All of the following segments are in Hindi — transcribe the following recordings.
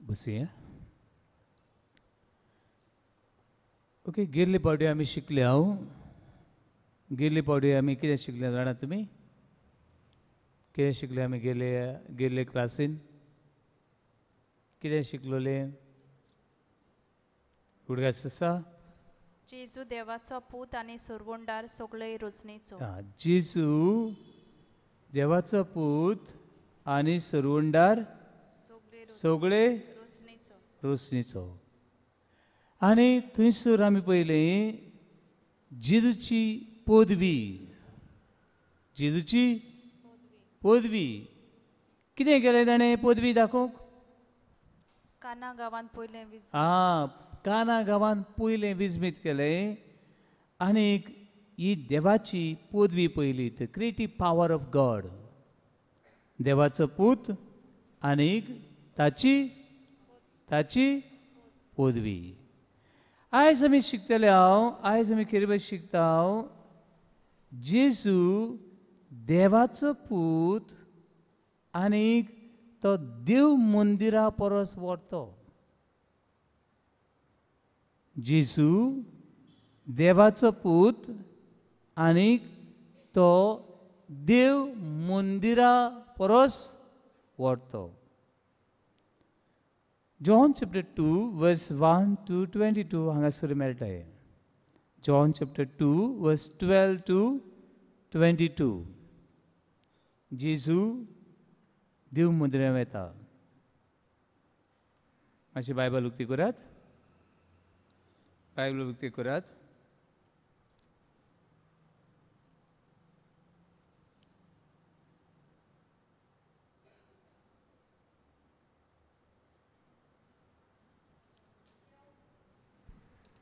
बसूया. ओके, गेल्ले पावटी आमी शिकले गेल्ले पावटी आमी कितें शिकले जाणा तुमी? कितें शिकले आमी गेल्ले क्लासीन? कितें शिकलोले? उडगास आसा? जेजू देवाचो पूत आनी सुरवंडार सगळे रचनेचो. जेजू देवाचो पूत आनी सुरवंडार सगळे रोसणीचो. आनी थंयसर आमी पयलें जेजूची पदवी कितें केलें ताणें पदवी दाखोवंक? काना गांवांत पयलें काना गांवांत पयलें विजमीत केलें. आनीक ही देवाची पदवी पयली, the creative power of God. देवाचो पूत आनीक ताची पदवी. आयज आमी शिकतले आयज आमी कितें शिकता? जेजू देवाचो पूत आनीक तो देव मंदिरा परस व्हरतो. जेजू देवाचो पूत आनीक तो देव मंदिरा परस व्हरतो. जॉन चॅप्टर 2 वर्स 1 to 22 हांगासर मेळटाय. John chapter 2 verse 12 to 22. जेजू देव मंदिरांत वता. मातशी बायबल उक्ती करात. बायबल उक्ती करात.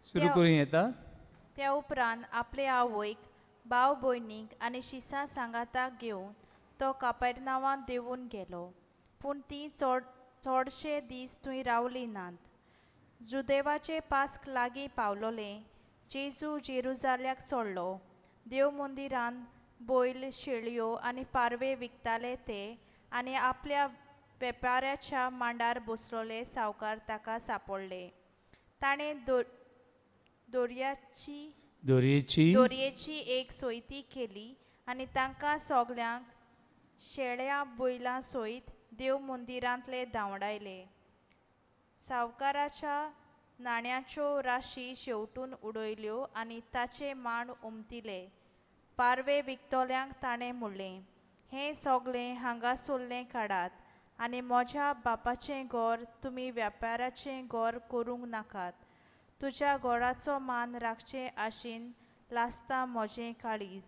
सुरू करूं येता. त्या उपरांत आपल्या आवयक, भाव भयणीक आनी शिसां सांगाताक घेवन तो कपेरनावांत देंवून गेलो. पूण ती चडशे दीस थंय रावली नात. जुदेवाचे पास्क लागीं पावलोलें. जेजू जेरुजाल्याक सोडलो. देव मंदिरांत बैल, शेळयो आनी पारवे विकताले ते आनी आपल्या वेपाऱ्याच्या मांडार बसलोले सावकार ताका सांपडले. ताणें दोरयेची एक सोयती केली आनी तांकां सगल्यांक शेळ्या बैलां सयत देव मंदिरांतले धांवडायले. सावकाराच्या नाण्यांच्यो राशी शेवटून उडयल्यो आनी ताचे मांड उमटिले. पारवे विकतल्यांक ताणें म्हणलें, हें सगळें हांगासरलें काडात आनी म्हज्या बापाचें घर तुमी वेपाऱ्याचें घर करूंक नाकात. तुज्या घराचो मान राखचे आशीन लासता म्हजें काळीज.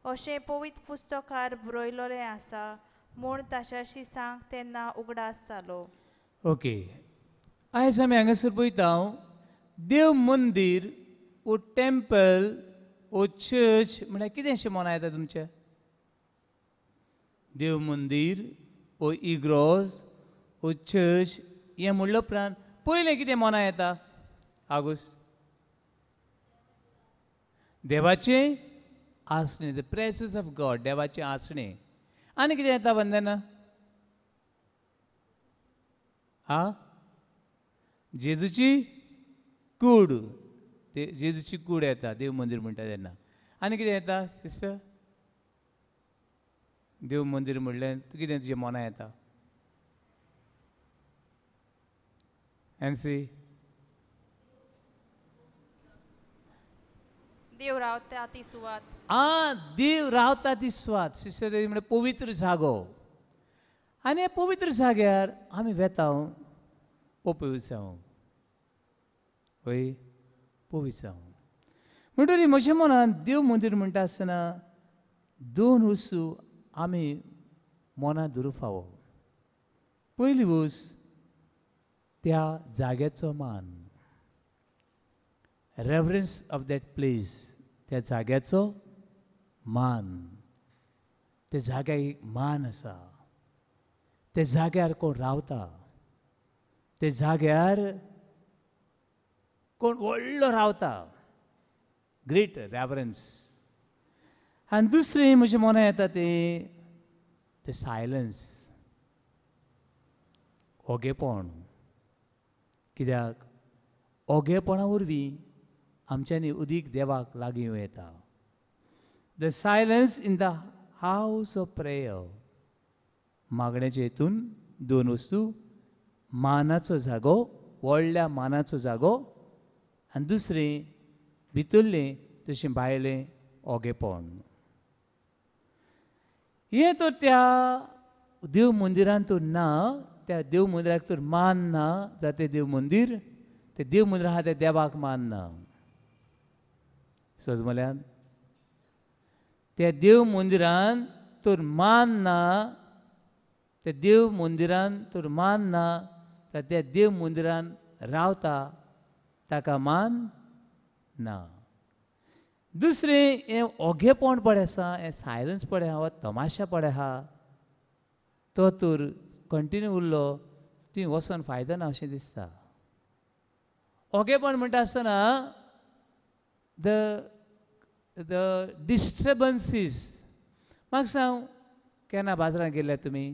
अशें पवित्र पुस्तकार बरयलोलें आसा म्हूण ताच्याशी सांग तेन्ना उगडास जालो. ओके, आयज आमी हांगासर पळयता देव मंदीर ओ टेंपल ओ चर्च म्हळ्यार कितें अशें मना येता तुमच्या? देव मंदीर ओ इग्रोज ओ चर्च हें म्हणल्या उपरांत पयलें कितें मना येता? आगोस्ट देवाचें आसणें, द प्रेझन्स ऑफ गॉड, देवाचें आसणें. आनी कितें येता वंदना? जेजूची कूड, जेजूची कूड येता देव मंदीर म्हणटा तेन्ना. आनी कितें येता सिस्टर? देव मंदीर म्हणलें कितें तुजें मना येता? एनसी? देव रावता ती सुवात. देव रावता ती सुवात. सिस्टर म्हणजे पवित्र जागो. आनी ह्या पवित्र जाग्यार आमी वेता पवित्र जावंक. हय, पवित्र जावंक. म्हणटरी म्हज्या मनान देव मंदीर म्हणटा आसतना 2 वस्तू आमी मनां दवरूंक फावो. पयली वस्त त्या जाग्याचो मान, रेवरन्स ऑफ दॅट प्लेस, त्या जाग्याचो मान. त्या जाग्याक एक मान आसा. त्या जाग्यार कोण रावता, त्या जाग्यार कोण व्हडलो रावता, ग्रेट रेवरन्स. आनी दुसरें म्हज्या मनां येता तें सायलन्स, ओगेपण. कित्याक ओगेपणा वरवीं आमच्यांनी उदीक देवाक लागीं येता. The silence in the house of prayer. मागण्याचे हेतून दोन वस्तू, मानाचो जागो, व्हडल्या मानाचो जागो, आनी दुसरें भितरलें तशें भायलें ओगेपण. हें तर त्या देव मंदिरांत तर ना, त्या देव मंदिराक तर मान ना, जाल्यार तें देव मंदीर, तें देव मंदीर आहा त्या देवाक मान ना. समजल्यान त्या देव मंदिरान तर मान ना, त्या देव मंदिरान तर मान ना, जाल्यार त्या देव मंदिरान रावता ताका मान ना. दुसरें हें ओगेपण पळय आसा, हें सायलन्स पळय आहा, वा तमाशा पळय आहा, तो तर कंटिन्यू उरलो थंय वचोन फायदो ना अशें दिसता. ओगेपण म्हणटा आसतना द डिस्टर्बन्सीस. म्हाका सांग, केन्ना बाजारांत गेल्यात तुमी?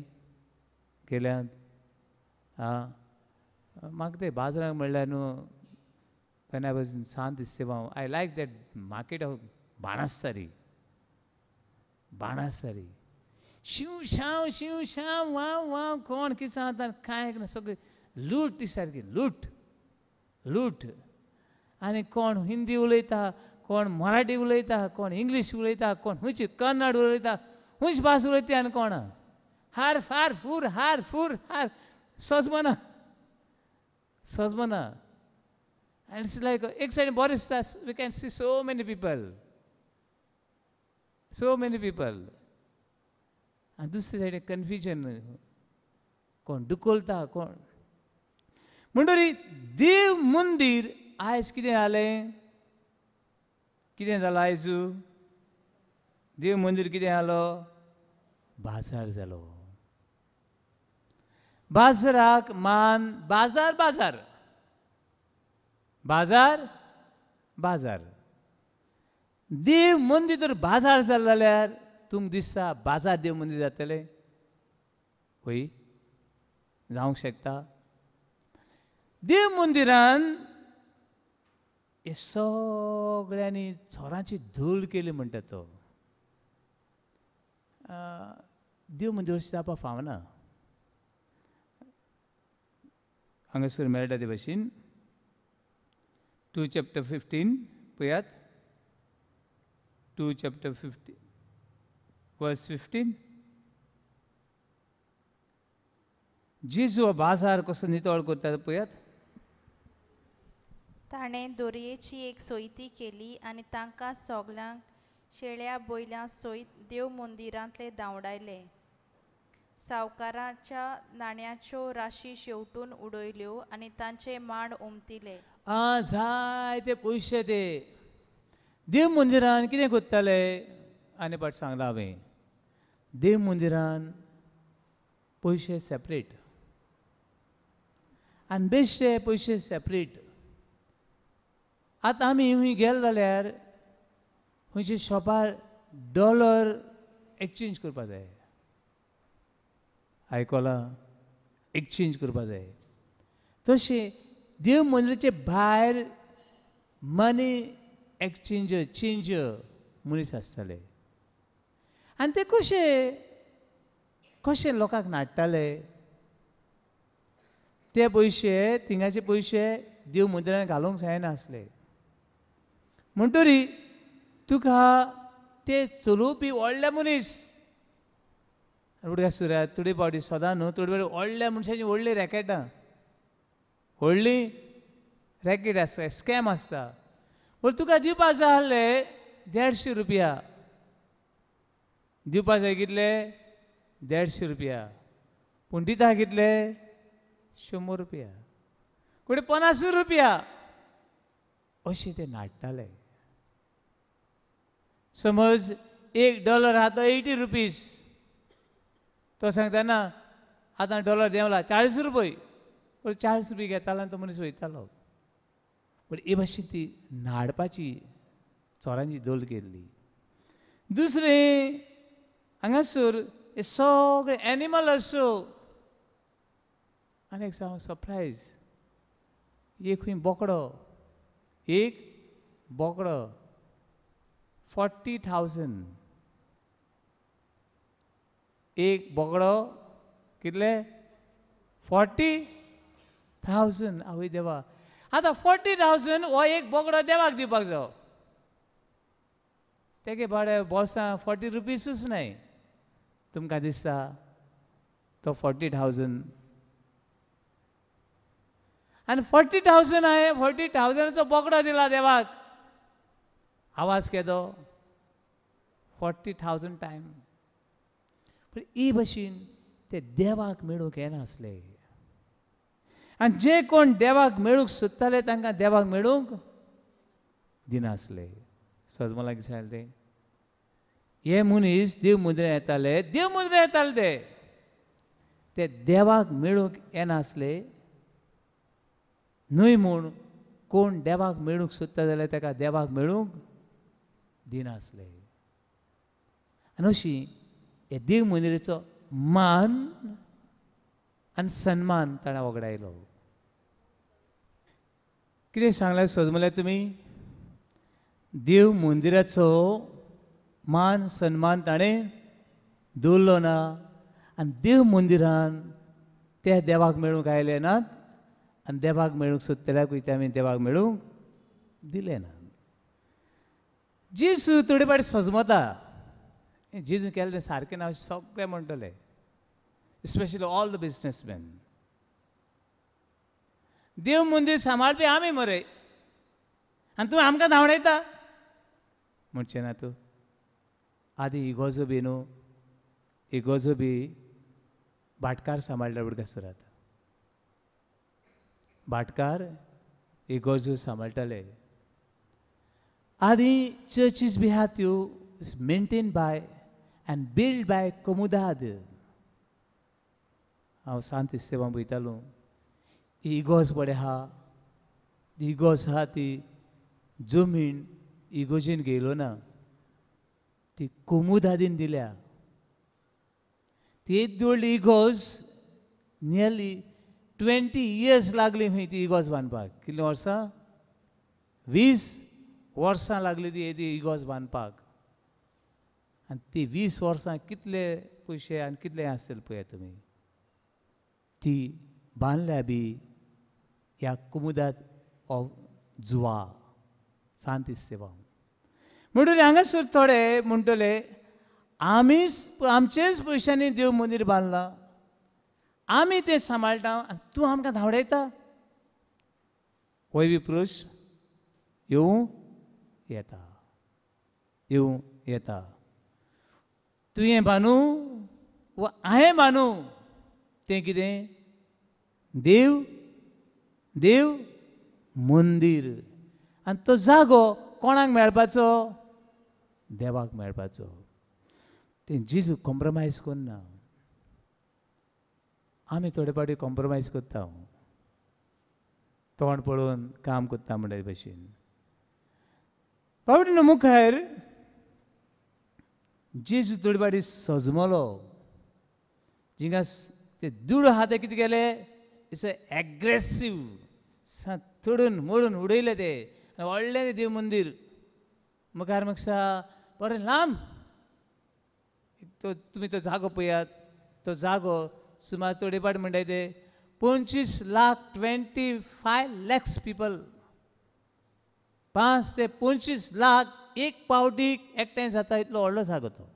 गेल्यात? म्हाका ते बाजारांत म्हणल्यार न्हू, when I was in Sant Istivam, I like that market of Banastari. Banastari. शिव शाव वाव वाव, कोण कितें सांगता कांय ना, सगळें लूट ती सारकी लूट लूट. आनी कोण हिंदी उलयता, कोण मराठी उलयता, कोण इंग्लीश उलयता, कोण खंयची कन्नड उलयता, खंयची भास उलयता आनी कोण हार फार फूर हार फूर हार सजमना सजमना. And it's like एक सायडीन बरें दिसता, we can see so many people. आनी दुसरे सायडीन कन्फ्युजन, कोण दुखोलता कोण. म्हणटरी देव मंदीर आयज कितें जालें? कितें जालां आयज? देव मंदीर कितें जालो? बाजार जालो. बाजाराक मान, बाजार बाजार बाजार बाजार. देव मंदीर तर बाजार जालें जाल्यार तुमकां दिसता बाजार देव मंदीर जातलें? होय, जावंक शकता. देव मंदिरान हे सगळ्यांनी चोरांची धूळ केली म्हणटा तो. देव मंदिर अशें जावपाक फावना. हांगासर मेळटा ते भाशेन 2:15 पळयात. 2:15 verse 15. जेजू बाजार कसो नितळ करता पळयात. ताणें दोरयेची एक सोयती केली आनी तांकां सगळ्यांक शेळ्या बैलां सयत देव मंदिरांतले धांवडायले. सावकाराच्या नाण्यांच्यो राशी शेवटून उडयल्यो आनी तांचे मांड उमटिले. जायते पयशे ते देव मंदिरान कितें करताले? आनी फावट सांगलां हांवें, देव मंदिरान पयशे सेपरेट आनी बेश्टे पयशे सेपरेट. आतां आमी खंय गेले जाल्यार खंयच्या शॉपार डॉलर एक्सचेंज करपा जाय. आयकलां? एक्सचेंज करपा जाय. तशें देव मंदिराचे भायर मनी एक्सचेंजर चेंजर मनीस आसताले. आनी ते कशे लोकांक नाडटाले. ते पयशे, थिंगाचे पयशे देव मंदिरान घालूंक जायनासले. म्हणटरी तुका ते चलोवपी व्हडले मनीस, उडक्या सुर्यात थोडी फावटी सदां न्हू, थोडी फावटी व्हडल्या मनशाची व्हडली रॅकेटां, व्हडली रॅकेट आसता, स्कॅम आसता. पूण तुका दिवपा जाय आहले 150 रुपया. दिवपा जाय कितले? 150 रुपया. पूण दिता कितले? 100 रुपया. कोणी 50 रुपया. अशें ते नाडटाले. समज $1 आहा तो 80 रुपीज. तो सांगता ना आतां डॉलर देंवला 40 रुपये. पूण 40 रुपये घेतालो आनी तो मनीस वयतालो. पूण हे भाशेन ती नाडपाची चोरांची दल केल्ली. दुसरें हांगासर हे सगळे एनिमल असो. आनी एक सांग सरप्रायज, एक खंय बोकडो, एक बोकडो 40,000. एक बोकडो कितले 40,000. आवय देवा, आतां 40,000 हो एक बोकडो देवाक दिवपाक जाय. तेगे भाडे बोल्सां 40 रुपीसूच न्हय. तुमकां दिसता तो 40,000 आनी 40,000 हांवें 40,000चो बोकडो दिला देवाक. आवाज केदो 40,000 टायम. पूण ही भशेन ते देवाक मेळूंक येनासले. आनी जे कोण देवाक मेळूंक सोदताले तांकां देवाक मेळूंक दिनासले. सजमलाक दिसताले ते हे मनीस देव मुद्रे येताले, देव मुद्रे येताले ते देवाक मेळूंक येनासले न्हय म्हूण कोण देवाक मेळूंक सोदता जाल्यार ताका देवाक मेळूंक दिनासले. आनी अशी हे देव मंदिराचो मान आनी सन्मान ताणें वगडायलो. कितें सांगलें सजमले तुमी? देव मंदिराचो मान सन्मान ताणें दवरलो ना. आनी देव मंदिरान ते देवाक मेळूंक आयले नात आनी देवाक मेळूंक सोदतल्याकूय ते आमी देवाक मेळूंक दिले ना. जेजू थोडे फावटी सजमता. जेजू केलें तें सारकें ना अशें सगळे म्हणटले, स्पेशली ऑल द बिजनेसमॅन. देव मंदीर सांबाळपी आमी मरे आनी तूं आमकां धांवडयता म्हणचें ना तूं. आदी इगोजो बी न्हू, इगोजो बी भाटकार सांबाळटा उडका सुरात. भाटकार इगोजो सांबाळटाले. आदी चर्चीस बी आहा त्यो maintain by and build by कोमुदाद. हांव सांत इस्तेवां वयतालो, इगोज पडे आहा, इगोज आहा ती जमीन इगोजीन घेयलो ना, ती कोमुदादीन दिल्या. ती व्हडली इगोज नियरली 20 years लागली खंय ती इगोज बांदपाक. कितलीं वर्सां? 20 वर्सां लागली ती इगोज बांदपाक. आनी ती 20 वर्सां कितले पयशे आनी कितले आसतले पळया तुमी. ती बांदल्या बी ह्या कुमुदाद जुवा सांत इस्तेवां. म्हणटून हांगासर थोडे म्हणटले आमचेच पयशांनी देव मंदीर बांदलां, आमी तें सांबाळटा आनी तूं आमकां धांवडयता. होय बी प्रश्न येवं येता, येवं येता. तुवें बांदूं वा हांवें बांदूं तें कितें? देव देव मंदीर. आनी तो जागो कोणाक मेळपाचो? देवाक मेळपाचो. तें जेजू कॉम्प्रोमायज करना. आमी थोडे फावटी कॉम्प्रोमायज करता, तोंड पळोवन काम करता म्हणटा भशेन. फावटी न्हू मुखार जेजू थोडे फावटी सजमलो. जिंगा ते दूड आहा ते कितें केले? इट्स एग्रेसीव तोडून मोडून उडयले ते. व्हडलें देव मंदीर मुखार म्हाका बरें लांब. तो तुमी तो जागो पळयात. तो जागो सुमार थोडे फावटी म्हणटात ते 25 lakhs पीपल. 5 ते 25 लाख एक पावटीक एकठांय जाता इतलो व्हडलो जागो तो.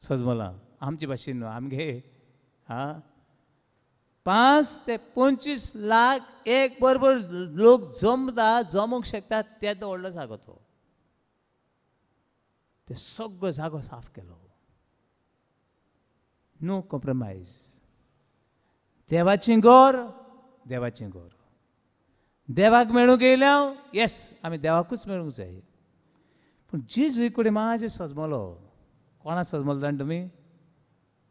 सजमला आमचे भाशेन न्हू, आमगे 5 ते 25 लाख एक बरोबर लोक जमूंक शकतात तेदो व्हडलो जागो तो. ते सगळो जागो साफ केलो. No compromise. देवाचें घोर, देवाचें घोर. देवाक मेळूंक येयल्या येस आमी देवाकूच मेळूंक जाय. पूण जेजू कडेन मातशें सजमलो. कोणा सजमलो जाणा तुमी?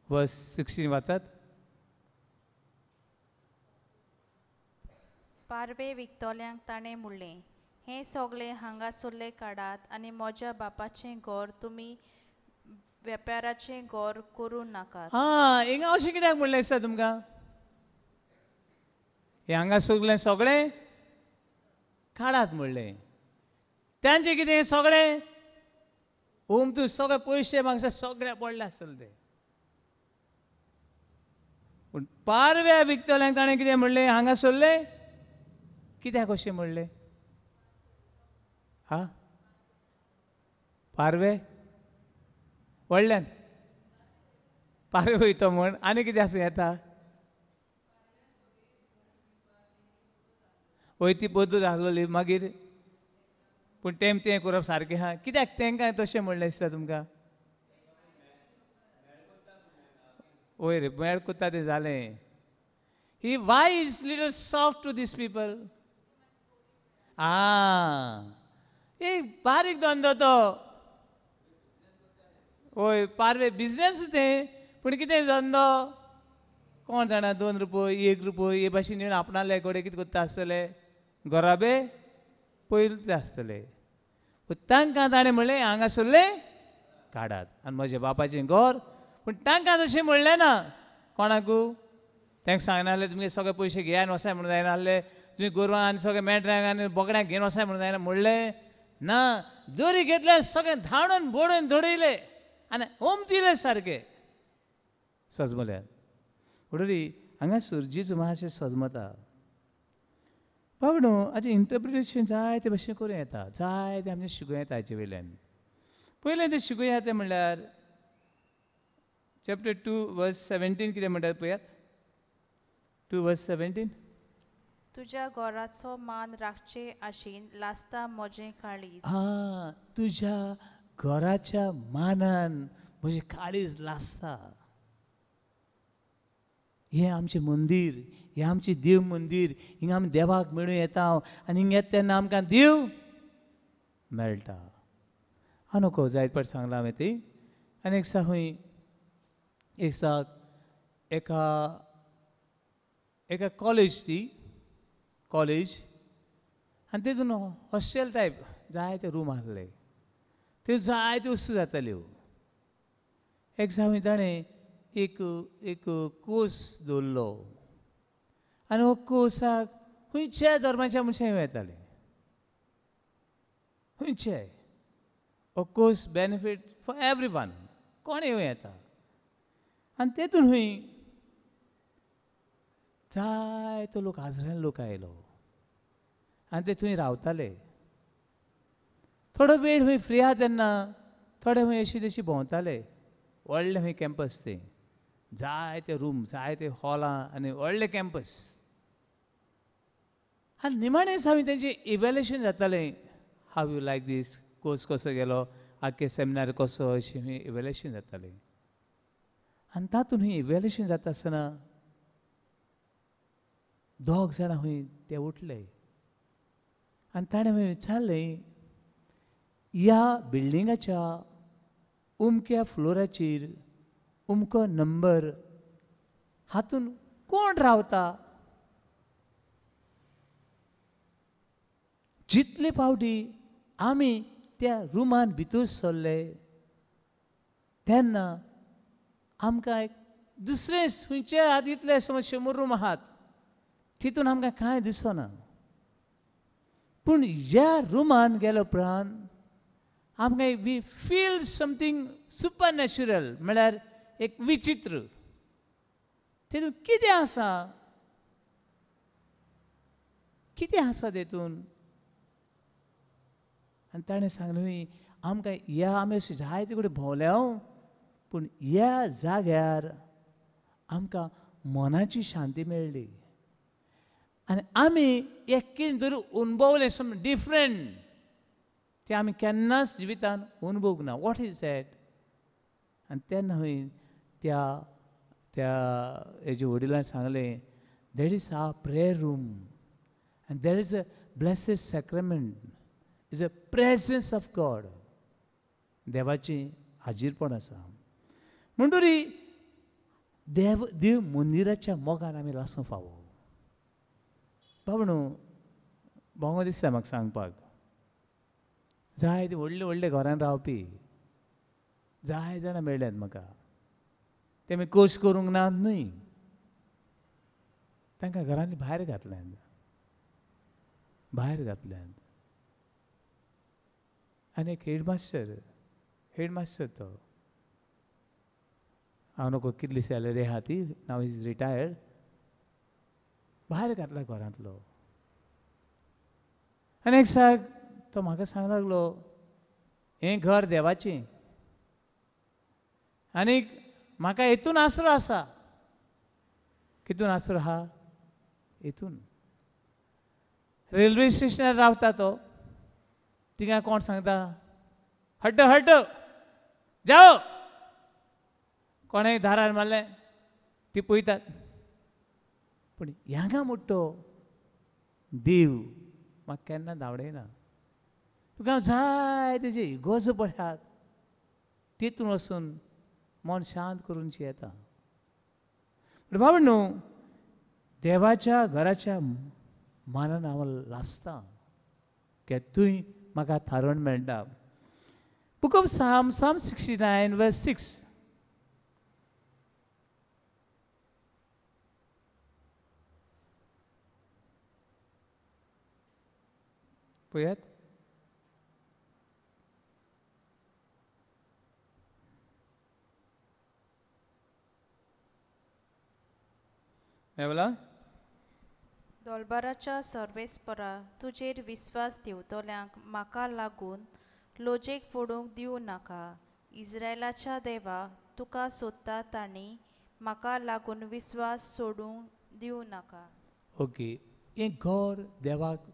वर्स 16 वाचात. पारवे विकतोल्यांक ताणें म्हणलें, हें सगळें हांगासरलें काडात आनी म्हज्या बापाचें घोर तुमी वेपाराचें घोर करूं नाकात. हिंगा अशें कित्याक म्हणलें दिसता तुमकां? हे हांगा सगळें सगळें काडात म्हणलें. तांचें कितें हें सगळें तूं सगळे पयशे म्हाका सगळे पडले आसतले ते. पूण पारव्या विकतल्यांक ताणें कितें म्हणलें हांगा सरलें कित्याक अशें म्हणलें? हा पारवे व्हडल्यान पारवे वयता म्हण आनी कितें आसूं येता? वय ती पद्दत आसलोली मागीर. पूण तें करप सारकें आहा. कित्याक तांकां तशें म्हणलें दिसता तुमकां? वय रे मेळ कोत्ता तें जालें. He why is little soft to these people. एक बारीक धंदो तो. वय पारवे बिझनेस तें. पूण कितें धंदो कोण जाणा 2 रुपये 1 रुपये हे भाशेन येवन आपणाले कडेन कितें कोत्ता आसतले घराबे पयलींच आसतले. तांकां ताणें म्हणलें हांगा सरलें काडात आनी म्हज्या बापाचें घर. पूण तांकां तशें म्हणलें ना. कोणाकू तांकां सांगनासलें तुमगे सगळे पयशे घेयान वसाय म्हणून जायना आसलें. तुमी गोरवां आनी सगळे मेंढरांक आनी बोकड्यांक घेवन वसाय म्हणून जायना म्हणलें ना. दोरी घेतल्यार सगळें धांवडोन बोडोवन धडयले आनी ओमतीले सारके सजमल्यान. म्हणटरी हांगा सुरजीचो मातशें सजमता. बाबडो हाचें इंटरप्रिटेशन जायते भशेन करूं येता. जायते आमचें शिकूं येता हाचे वयल्यान. पयलें तें शिकूया तें म्हणल्यार चॅप्टर 2 वर्स 17 कितें म्हणटात पळयात. 2 वर्स 17. तुज्या घराचो मान राखचे आशीन लासता म्हजें काळीज. तुज्या घराच्या मानान म्हजें काळीज लासता. हें आमचें मंदीर. हें आमचें देव मंदीर. हिंगा आमी देवाक मेळूं येता आनी हिंगा येता तेन्ना आमकां देव मेळटा. नको जायत फावट सांगलां हांवें ती. आनी एक दिसा खंय एक दिसा एका कॉलेज ती कॉलेज आनी तेतून हॉस्टेल टायप जायते रूम आसले. त्यो जायत्यो वस्तू जाताल्यो. एक दिसा खंय ताणें एक कोस दवरलो आनी हो कोसाक खंयच्याय धर्माच्या मनशांक येताले. खंयचेय हो कोस बेनिफीट फॉर एवरी वन. कोण येवं येता. आनी तेतून खंय जायतो लोक हाजरान लोक आयलो आनी ते थंय रावताले. थोडो वेळ खंय फ्री आहा तेन्ना थोडे खंय अशी तशी भोंवताले. व्हडलें खंय कॅम्पस तें. जायते रूम जायते हॉलां आनी व्हडलें कॅम्पस. आनी निमाणें दिसा तेंचें इवॅल्युएशन जातालें. How you like these. Course कसो गेलो आख्खे सेमिनार कसो अशें खंय इवॅल्युएशन जातालें. आनी तातूंत खंय इवॅल्युएशन जाता आसतना 2 जाणां खंय ते उठले आनी ताणें खंय विचारलें ह्या बिल्डिंगाच्या उमक्या फ्लोराचेर उमको नंबर हातून कोण रावता. जितले फावटी आमी त्या रुमान भितर सरले तेन्ना आमकां एक दुसरें खंयचे आहात इतले समज 100 रूम आहात तितून आमकां कांय दिसना. पूण ह्या रुमान गेले उपरांत आमकां we feel something supernatural म्हळ्यार एक विचित्र. तेतून कितें आसा तेतून. आनी ताणें सांगलें आमकां ह्या आमी अशें जायते कडेन भोंवल्या पूण ह्या जाग्यार आमकां मनाची शांती मेळ्ळी आनी आमी एक्कीन जर अनुभवलें सम डिफरंट तें आमी केन्नाच जिवितान अनुभवूंक ना. What is that. आनी तेन्ना खंय त्या हेजे वडिलांन सांगलें that is our prayer room आनी that is a blessed sacrament. Is a presence of God. देवाची हाजीरपण आसा. म्हणटरी देव मंदिराच्या मोगान आमी लासूं फावो. बाबणू भोंगो दिसता म्हाका सांगपाक. जायते व्हडले व्हडले घरान रावपी जाय जाणां मेळ्ळ्यात म्हाका. तेमी कोर्स करूंक नात न्हय तांकां घरांतली भायर घातल्यात, भायर घातल्यात. आनी एक हेडमास्टर तो, हांव नको कितली सॅलरी आहा ती, नाव इज रिटायर्ड, भायर घातला घरांतलो. आनी एक साक तो म्हाका सांग लागलो, हें घर देवाचें आनीक म्हाका हेतून आसरो आसा. कितून आसरो आहा? हेतून. रेल्वे स्टेशनार रावता तो, थिंगा कोण सांगता हट हट जाओ, कोणें दारार मारलें ती पळयतात. पूण हांगा म्हणटो देव म्हाका केन्ना धांवडयना. तुका जाय तेजे गज पडटात, तितून वचून मन शांत करूनची येता. बाबा न्हू, देवाच्या घराच्या मानान हांव लासता, की तुंय म्हाका थारोवन मेळटा. Book of Psalm 69 verse 6. पळयात. मेवला दोलबाराच्या सर्वेस्परा तुजेर विस्वास दिवतल्यांक म्हाका लागून लोजेक पडूंक दिवं नाका. इस्रायलाच्या देवा, तुका सोदता तांणी म्हाका लागून विस्वास सोडूंक दिवं नाका. ओके, हें घर देवाक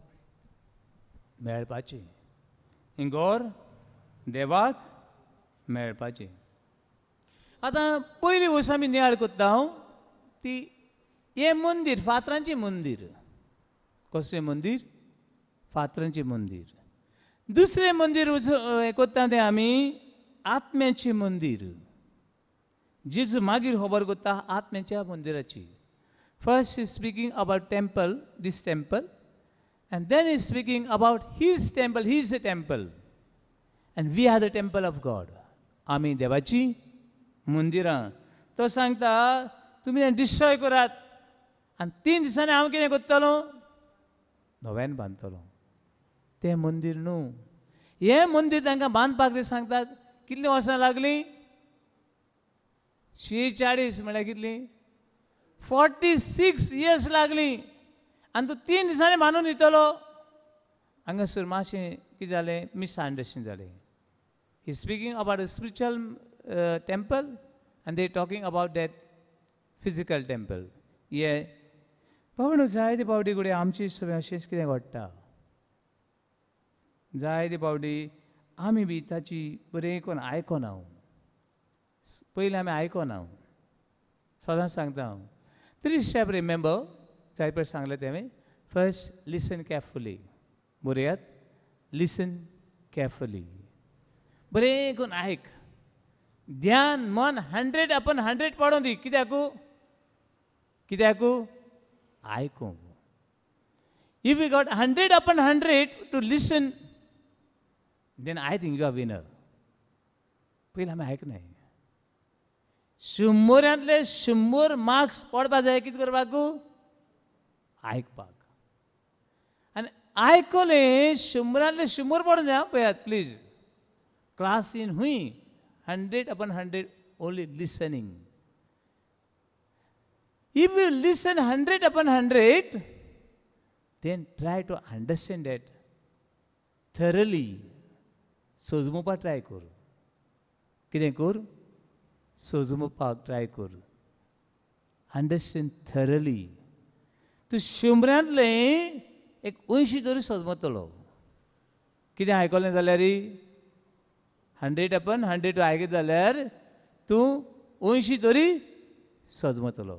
मेळपाचें, हें घर देवाक मेळपाचें. आतां पयली वर्स आमी नियाळ कोत्ता हांव ती हें मंदीर, फातरांचें मंदीर. कसलें मंदीर? फातरांचें मंदीर. दुसरें मंदीर हें कोत्ता तें आमी आत्म्याचें मंदीर. जेजू मागीर खबर कोत्ता आत्म्याच्या मंदिराची. First is speaking about temple, this temple, and then he's speaking about his temple. He is the temple and we are the temple of God. आमी देवाची मंदिरां. तो सांगता तुमी तें डिस्ट्रॉय करात आनी 3 दिसांनी हांव कितें कोत्तलो? नव्यान बांदतलो. तें मंदीर न्हू, हें मंदीर तांकां बांदपाक ते सांगतात. कितलीं वर्सां लागलीं? 46 म्हळ्यार कितलीं? 46 years लागलीं. आनी तूं 3 दिसांनी बांदून दितलो? हांगासर मातशें कितें जालें? मिसअंडरस्टँड जालें. He speaking about a spiritual temple आनी they talking about that physical temple. हे पावण जायते पावटी कडेन आमची सगळें अशेंच कितें घडटा. जायते पावटी आमी बी ताची बरें करून आयकना. पयलीं आमी आयकना. सदांच सांगता हांव 3 स्टेप रिमेंबर. जाय पळय सांगलें तें. First listen carefully. बरयात, लिसन केअरफुली. बरें करून आयक. ध्यान मन 100/100 पडोवन दी. कित्याकू? आयकूंक. If you got 100/100 to listen, then I think you are winner. पयलीं आमी आयकनाय. 100 100 मार्क्स पडपा जाय. कितें करपाक? आयकपाक. आनी आयकलें 100 100 पडों जाय. पळयात प्लीज. क्लास इन हूंय 100/100 only listening. If you listen 100/100, then try to understand it thoroughly. सोजमुपाक ट्राय कर. कितें कर? सोजमुपाक ट्राय कर. Understand thoroughly. तूं 100तले एक 80 तरी सोजमतलो. कितें आयकलें जाल्यार 100/100 तूं आयकत जाल्यार तूं 80 तरी सोजमतलो.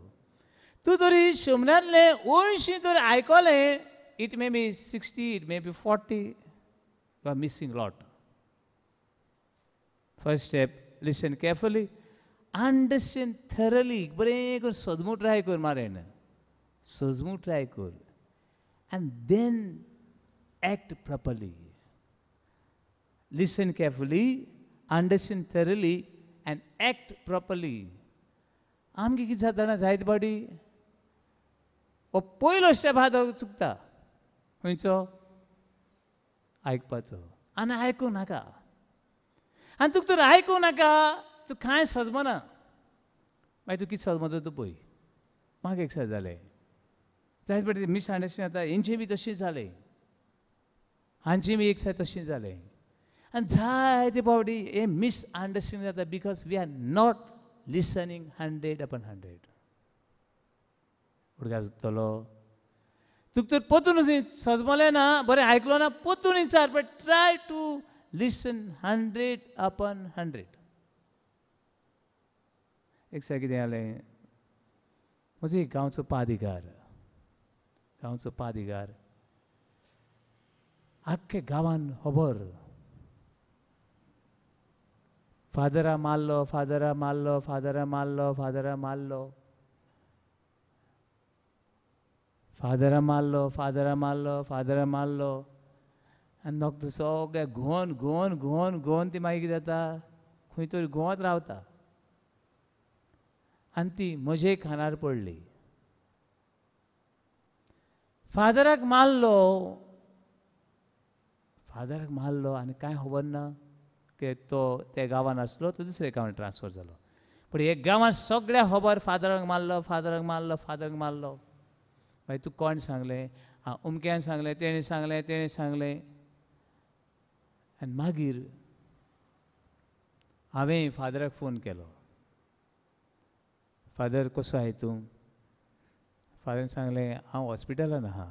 तूं तरी 100तले 80 तरी आयकलें, it may be 60, it may be 40, you are missing lot. First step, listen carefully, understand thoroughly. बरें करून सोजमूक ट्राय कर मारेन. सोजमूक ट्राय कर. And then act properly. Listen carefully, understand thoroughly and act properly. आमगे कितें जाता जायते फावटी हो पयलो स्टेप आहा तो चुकता खंयचो आयकपाचो आनी आयकूं नाका आनी तुका तर आयकूं नाका तूं कांय सजमना मागीर तूं कितें सजमता तूं पळय म्हाका एक सायड जालें जायते फावटी मिसअंडरस्टँडिंग जाता हेंचें बी तशेंच जालें हांचें बी एक सायड तशें जालें आनी जायते फावटी हें मिसअंडरस्टँडिंग जाता because we are not listening 100/100 उडक्यार सुत्तलो तुका तर पोतून सजमलें ना बरें आयकलो ना पोतून विचार बट ट्राय टू लिसन 100/100 एक सायड कितें जालें म्हजो एक गांवचो पादिगार आख्खे गांवान खबर फादरा मारलो आनी लोक सगळे घुंवन ती मागीर कितें जाता खंय तरी घुंवत रावता आनी ती म्हजे खांदार पडली फादराक मारलो आनी कांय खबर ना की तो त्या गांवान आसलो तो दुसऱ्या गांवान ट्रान्सफर जालो पूण एक गांवान सगळ्या खबर फादराक मारलो मागीर तूं कोण सांगलें उमक्यान सांगलें तेणें सांगलें आनी मागीर हांवें फादराक फोन केलो फादर कसो आहाय तूं फादरान सांगलें हांव हॉस्पिटलान आहा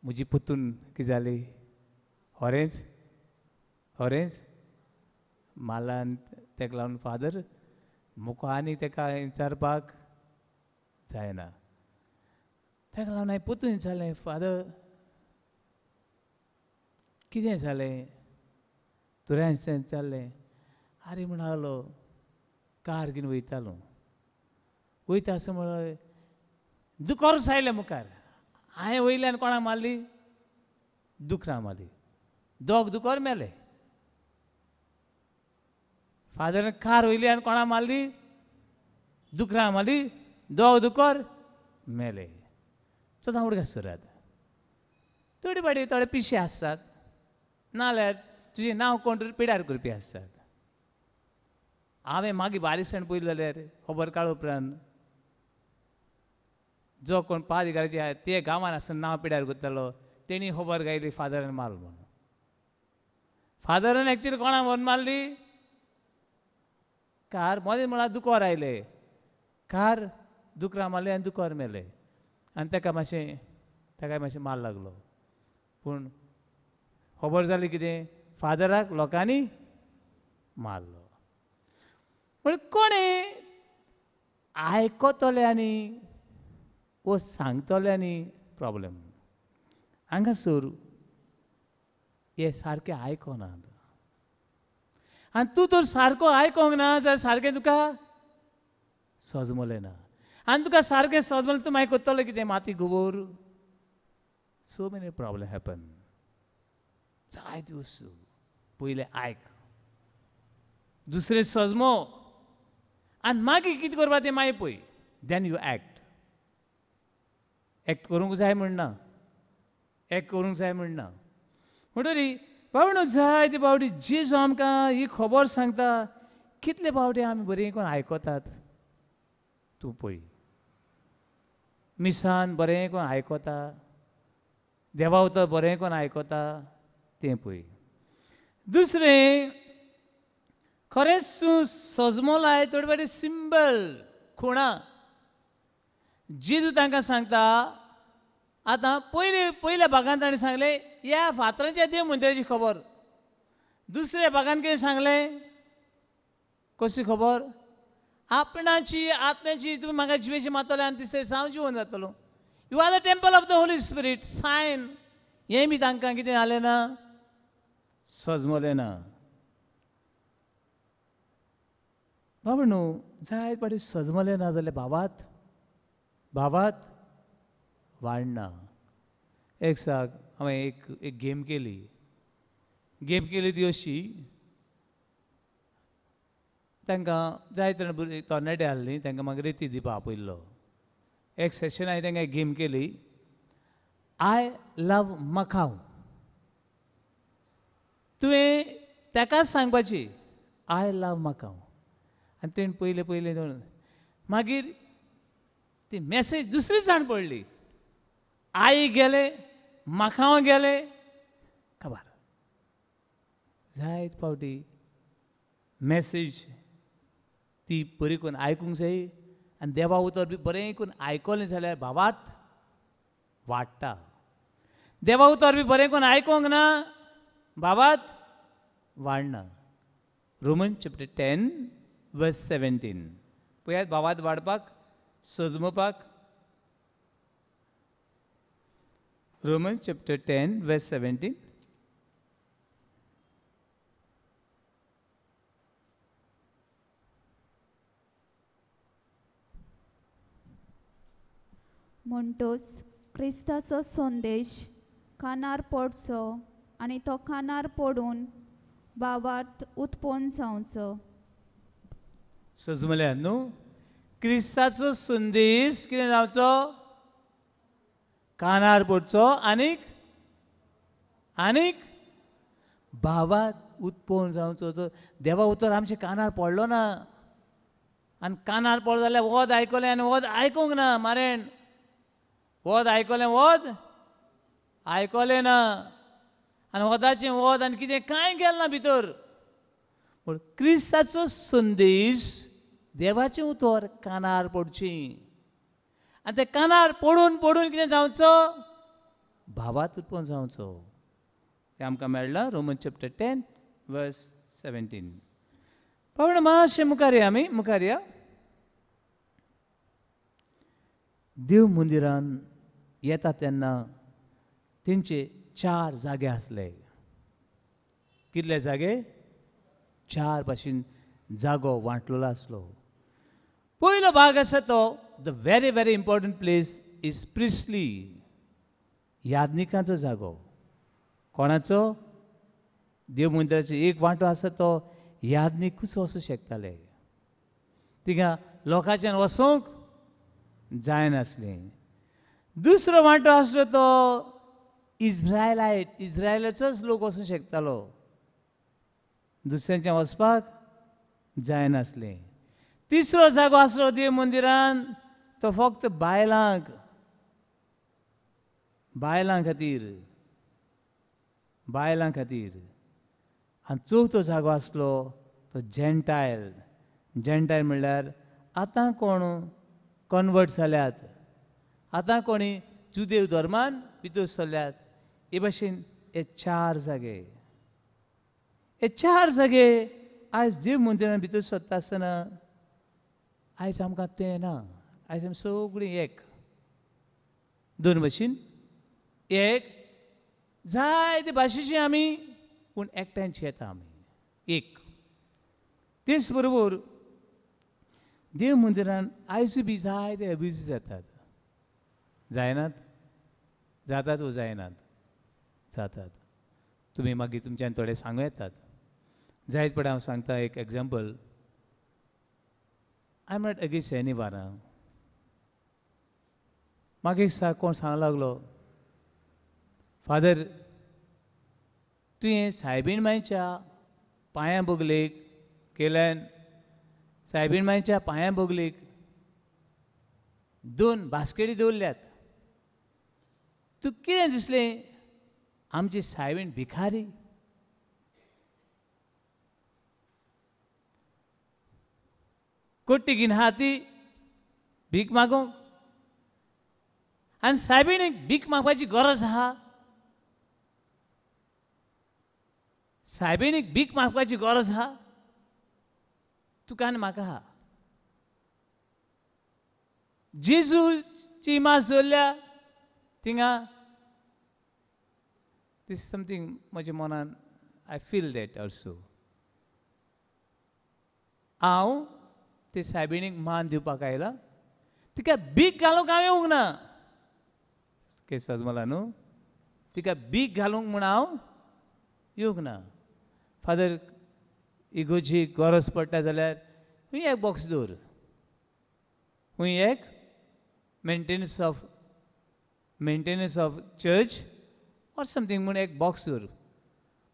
म्हजी पुतून कितें जाली ऑरेंज मारलान तेका लागून फादर मुको आनी तेका विचारपाक जायना तेका लागून हांवें पुतून विचारलें फादर कितें जालें तुऱ्यान विचारलें आरे म्हूण लागलो कार घेवन वयता आसा म्हळ्यार दुकोर्स आयलें मुखार हांवें वयल्यान कोणाक मारली दुकरां मारली दोग दुकोर मेले फादरान कार वयली आनी कोणाक मारली दुकरां मारली दोग दुकोर मेले सो हांव उडक्यार सुरात थोडी फावटी थोडे पिशे आसतात नाल्यार तुजें नांव कोण तरी पिड्यार करपी आसतात हांवें मागीर बारीकसाण पयलें जाल्यार खबर काड उपरांत जो कोण पादिगाराचे आहा ते गांवान आसतना नांव पिड्यार करतालो तेणी खबर गायली फादरान मारलो म्हणून फादरान एक्चुअली कोणाक व्हरून मारली कार मोदें म्हळ्यार दुकोर आयले कार दुकरां मारली आनी दुकोर मेले आनी ताका मातशें मार लागलो पूण खबर जाली कितें फादराक लोकांनी मारलो पूण कोणें आयकतल्यांनी वो सांगतल्यांनी प्रॉब्लेम हांगासर हे सारकें आयकोनात आनी तूं तर सारको आयकोंक ना जाल्यार सारकें तुका सजमलें ना आनी तुका सारकें सजमलें तूं मागीर कोत्तलो कितें माती गोबोर सो मेनी प्रॉब्लेम हॅपन जायते वस्तू पयलें आयक दुसरें सजमो आनी मागीर कितें करपा तें मागीर पळय देन यू एक्ट करूंक जाय म्हणना म्हणटरी बावडो जायते बावडी जेजू आमकां ही खबर सांगता कितले बावडे आमी बरें कोण आयकतात तूं पळय मिसान बरें कोण आयकता देवावतर बरें कोण आयकता तें पळय दुसरें खरेंच सजमो लाय थोडे फावटी सिंबल खुणा जेजू तांकां सांगता आतां पयल्या भागांत ताणें सांगलें ह्या फातराच्या देव मंदिराची खबर दुसऱ्या भागांत कितें सांगलें कशी खबर आपणाची आत्म्याची तुमी म्हाका जिवेची मारतले आनी तिसरे हांव जिवन जातलो you are the temple of the holy spirit सायन हें बी तांकां कितें जालें ना सजमलें ना बाबा न्हू जायते फावटी सजमलें ना जाल्यार भावात वाडना एक साक हांवें एक गेम केली ती अशी तांकां जायते जाण तरणाटे आहले न्ही तांकां मागीर रेती दिवपा आपयल्लो एक सेशन हांवें तांकां गेम केली, आय लव मकाव. तुवें ताकाच सांगपाची आय लव मकाव. आनी तेणें पयलें पयलें मागीर ती मॅसेज दुसरीच जाण पडली. आई गेले, मकाव गेले, खबर जायत फावटी मॅसेज ती बरी करून आयकूंक जाय आनी देवा उतर बी बरें करून आयकलें जाल्यार भावात वाडटा. देवा उतर बी बरें करून आयकोंक ना भावात वाडना. Roman chapter 10 verse 17. पळयात भावात वाडपाक सजमपाक. Roman chapter 10 verse 17. म्हणटोच क्रिस्ताचो संदेश कानार पडचो आनी तो कानार पडून भावार्थ उत्पन्न जावचो. सजमल्यात न्हू. क्रिस्ताचो संदेश कितें जावचो? कानार पडचो आनीक आनीक भावात उत्पन्न जावचो. तो देवा उतर आमच्या कानार पडलो ना. आनी कानार पडलो जाल्यार वोद आयकलें आनी वोद आयकूंक ना. मारेण वोद आयकलें वोद आयकलें ना. आनी वोदाचें वोद आनी कितें कांय गेलें ना भितर. पूण क्रिस्ताचो संदेश देवाचें उतर कानार पडचें. आनी तें कानार पडून पडून कितें जावचो? भावात उत्पन्न जावचो. तें आमकां मेळ्ळां रोमन चॅप्टर 10 वर्स 17. पावण मातशें मुखार या आमी मुखार या. देव मंदिरान येता तेन्ना तेंचे 4 जागे आसले. कितले जागे? 4 भाशेन जागो वांटलेलो आसलो. पयलो भाग आसा तो the very very important place is priestly. यादनिकांचो जागो. कोणाचो? देव मंदिराचो एक वांटो आसा तो यादनिकूच वचूं शकताले. थिंगा लोकांच्यान वचूंक जायनासलें. दुसरो वांटो आसलो तो इज्रायलायट. इज्रायलाचोच लोक वचूंक शकतालो. दुसऱ्यांच्या वचपाक जायनासलें. तिसरो जागो आसलो देव मंदिरान तो फक्त बायलांक खातीर. आनी चवथो जागो आसलो तो जेंटायल. जेंटायल म्हणल्यार आतां कोण कन्वर्ट जाल्यात, आतां कोणी जुदेव धर्मान भितर सरल्यात. हे भाशेन हे 4 जागे. हे 4 जागे आयज देव मंदिरान भितर सरता आसतना आयज आमकां तें ना. आयज आमी सगळीं एक. 2 भाशेन एक. जायते भाशेची आमी पूण एकठांयची येता आमी एक. तेच बरोबर देव मंदिरान आयज बी जायते अब्यूज जातात. जायनात? जातात वा जायनात? जातात. तुमी मागीर तुमच्यान थोडे सांगूं येतात. जायत पडे हांव सांगता एक example. I not against any one. म्हाका एक कोण सांगूंक लागलो, फादर तुवें सायबीण मांयच्या पांयां बोगलेक केल्यान सायबीण मांयच्या पांयां बोगलेक 2 बास्केटी दवरल्यात. तुका कितें दिसलें आमची सायबीण भिकारी? कोट्टी घेवन आहा ती भीक मागूंक? आनी सायबीणीक भीक मागपाची गरज आहा? सायबीणीक भीक मागपाची गरज आहा? तुका आनी म्हाका आहा. जेजूची मास दवरल्या थिंगा दिस समथींग म्हज्या मनान आय फील दॅट ऑल्सो. हांव ते सायबीणीक मान दिवपाक आयला. तिका भीक घालूंक हांव येवंक ना. केसज मला न्हू. तिका भीक घालूंक म्हूण हांव येवंक ना. फादर इगोची गरज पडटा जाल्यार खूंय एक बॉक्स दवर, खूंय एक maintenance of church or something म्हणून एक बॉक्स कर.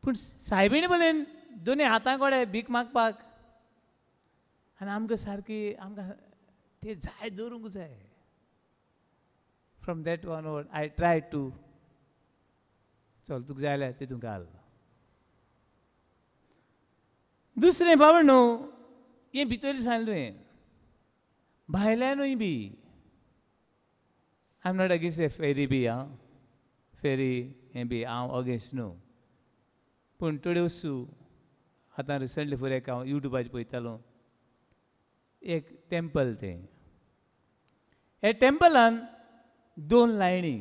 पूण सायबीण बोलेन दोनी हातां कोडे भीक मागपाक आनी आमकां सारकी आमकां ते जाय दवरूंक जाय. From that onward I try to चल तुका जाय जाल्यार तितूंत घाल. दुसरें बाबा न्हू हें भितर सांगलें तुवें भायल्यानूय बी. आय एम नॉट अगेन्स्ट ए फेरी बी फेरी हें बी हांव अगेन्स्ट न्हू. पूण थोड्यो वस्तू आतां रिसंटली फॉर एक हांव युट्यूबाचेर पळयतालो एक टेंपल तें. हे टेंपलान 2 लायनी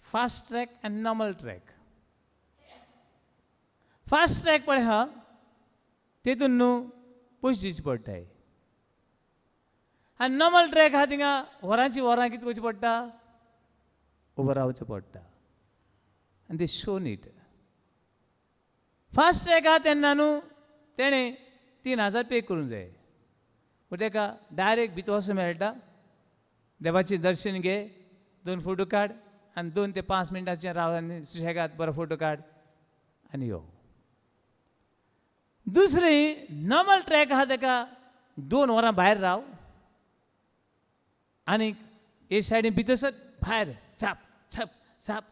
फास्ट ट्रॅक आनी नॉर्मल ट्रॅक. फास्ट ट्रॅक पळय आहा तेतून न्हू पयशे दिवचे पडटाय आनी नॉर्मल ट्रॅक आहा थिंगा वरांची वरां कितें करचें पडटा उबो रावचें पडटा आनी दे शोन इट. फास्ट ट्रॅक आहा तेन्ना न्हू तेणें 3000 पे करूंक जाय. पूण तेका डायरेक्ट भितर वचूंक मेळटा. देवाचें दर्शन घे 2 फोटो काड आनी 2 ते 5 मिनटांचें राव आनी सुशेगाद बरो फोटो काड आनी यो. दुसरी नॉर्मल ट्रॅक आहा तेका 2 वरां भायर राव आनी हे सायडीन भितर सर भायर छाप छाप छाप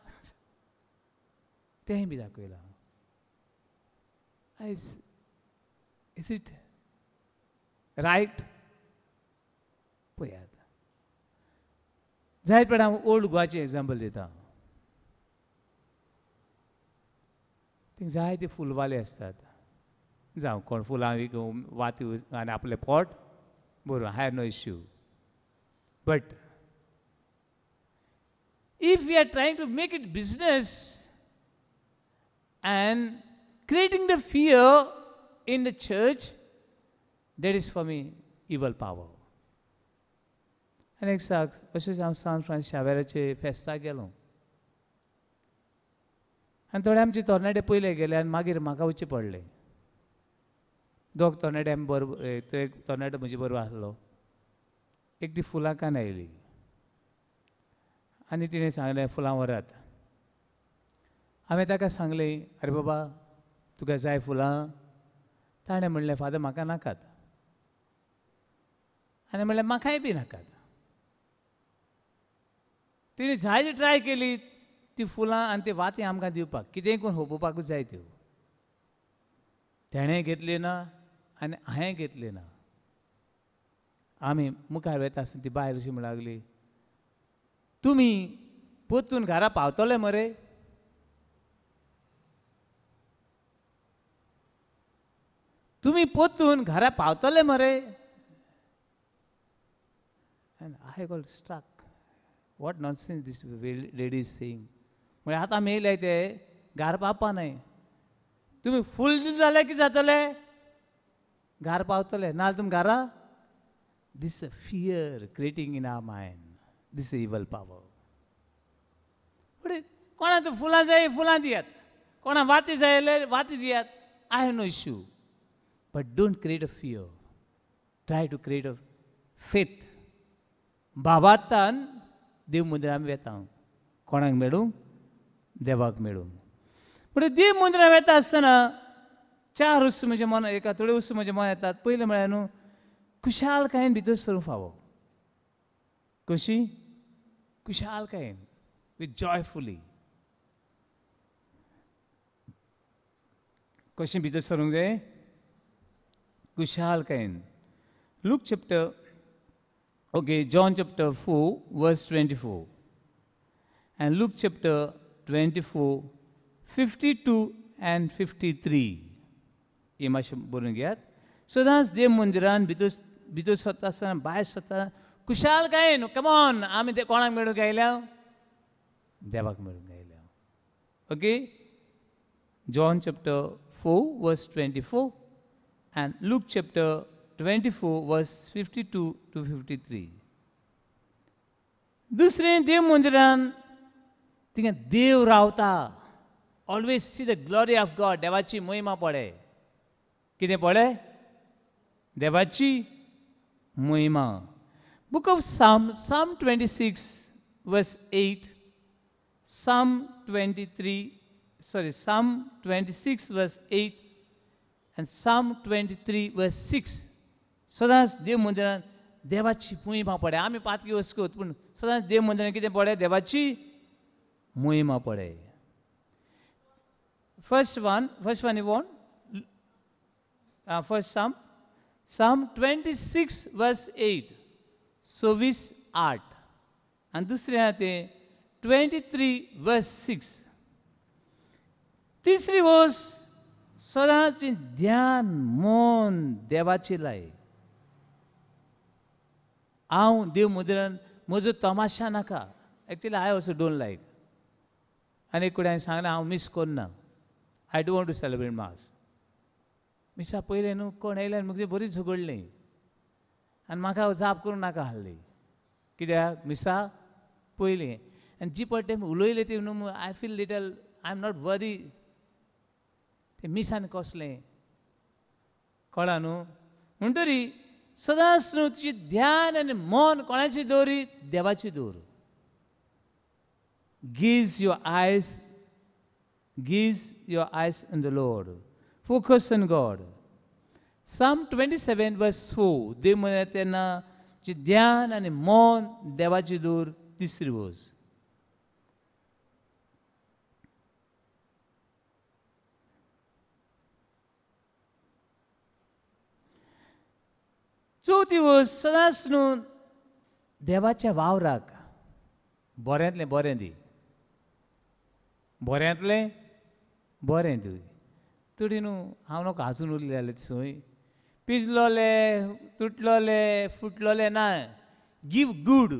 तेंय बी दाखयलां. इज इट रायट पळयात. जायत वेळा हांव ओल्ड गोवाचें एग्जाम्पल दिता. थिंग जायते फुलवाले आसतात जावं कोण फुलां विकूं वाती आनी आपलें पोट बरोबर I have no issue. But if we are trying to make it business and creating the fear in the church, that is for me evil power. आनी एक सांग अशेंच हांव सान फ्रांस शावेराचे फेस्ताक गेलो आनी थोडे आमचे तरणाटे पयले गेले आनी मागीर म्हाका वचचें पडलें. 2 तरणाटे आमी बरोबर तो एक तरणाटो म्हजे बरोबर आसलो. एकटी फुलां कान आयली आनी तिणें सांगलें फुलां व्हरात. हांवें ताका सांगलें आरे बाबा तुका जाय फुलां. ताणें म्हणलें फादर म्हाका नाकात. आनी म्हणलें म्हाकाय बी नाकात. तिणें जायती ट्राय केली ती फुलां आनी ती वाती आमकां दिवपाक कितेंय करून होपोवपाकूच जाय त्यो. तेणें घेतली ना आनी हांवें घेतली ना. आमी मुखार वयता आसतना ती बायल अशी म्हणूंक लागली तुमी पोत्तून घरा पावतले मरे. तुमी पोत्तून घरा पावतले मरे. And I got struck. What nonsense this lady is saying. म्हणजे आतां आमी येयले ते घरा पावपा न्हय. तुमी फूल दिले जाल्यार कितें जातलें घरा पावतले नाजाल्यार तुमी घरा. This is a fear creating in our mind. This is evil power. कोणा तर फुलां जाय फुलां दियात. कोणा वाती जाय जाल्यार वाती दियात. I have no issue. But don't create a fear. Try to create a faith. भावार्थान देव मंदिरांत वेता कोणाक मेळूंक देवाक मेळूंक. पूण देव मंदिरांत वेता आसतना 4 वस्तू म्हज्या मनांत एका थोड्यो वस्तू म्हज्या मनांत येतात. पयलें म्हळ्यार न्हू कुशालकायेन भितर सरूंक फावो. कशी कुशालकायेन विथ जॉयफुली. कशें भितर सरूंक जाय कुशालकायेन. Luke chapter John chapter 4 verse 24 and Luke chapter 24 52 and 53 हे मातशें बरोवन घेयात. सदांच देव मंदिरान भितर सरता आसतना भायर सरता कुशालकायेन कमॉन आमी ते कोणाक मेळूंक आयल्या देवाक मेळूंक आयल्या. Okay John chapter 4 verse 24 and Luke chapter 24 verse 52 to 53. दुसरें देव मंदिरान थिंगा देव रावता. Always see the glory of God. देवाची महिमा पळय. कितें पळय देवाची महिमा. Book of Psalm 26, verse 8, Psalm 26, verse 8, and Psalm 23, verse 6. सदांच देव मंदिरांत देवाची महिमा पडे. आमी पातकी वचकूत पूण सदांच देव मंदिरांत कितें पडे? देवाची महिमा पडे. First one you want? First Psalm 26, verse 8. 26:8. आणि दुसरें आहा तें 23, verse 6. तिसरी वोस सदांच ध्यान मौन देवाची लाय. हांव देव मंदिरांत म्हजो तमाशा नाका. Actually I also don't like. आनी एक कडेन सांगलें हांव मिस करना. I don't want to celebrate mass. मिसा पयलें न्हू कोण येयले आनी म्हजी बरी झगडलीं आनी म्हाका जाप करूंक नाका हाडली. कित्याक मिसा पयलीं आनी जी पट तें उलयलें ती न्हू I feel little I am not worry. तें मिसान कसलें कळ्ळां न्हू. म्हणटरी सदांच न्हू तुजी ध्यान आनी मन कोणाची दवरी? देवाची दवर. Gaze your eyes on the Lord. Focus on God. Psalm 27, verse 4. देव म्हणटा तेन्ना जी ध्यान आनी मन देवाची दवर. तिसरी वोस. चवथी वोस सदांच न्हू देवाच्या वावराक बऱ्यांतलें बरें दी. बऱ्यांतलें बरें दी. थोडी न्हू हांव नोको हांसून उरलें जालें थंय. पिजलोले तुटलोले फुटलोले ना. Give good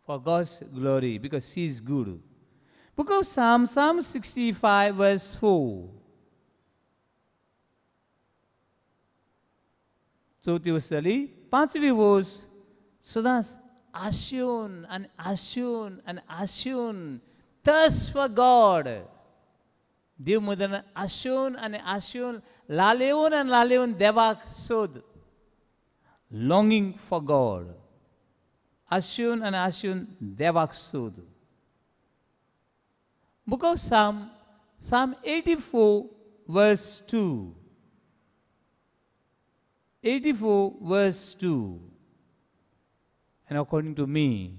for God's glory because she is good. Book of Psalm 65, verse 4. चवथी वोस जाली. पांचवी वोस सदांच आशून आनी आशून आनी आशून thirst for God. देव मंदिरांत आशून आनी आशून लालेवून आनी लालेवून देवाक सोद. लॉंगिंग फॉर गॉड. आशून आनी आशून देवाक सोद. Book of Psalm 84, verse 2. 84, verse 2. And according to me,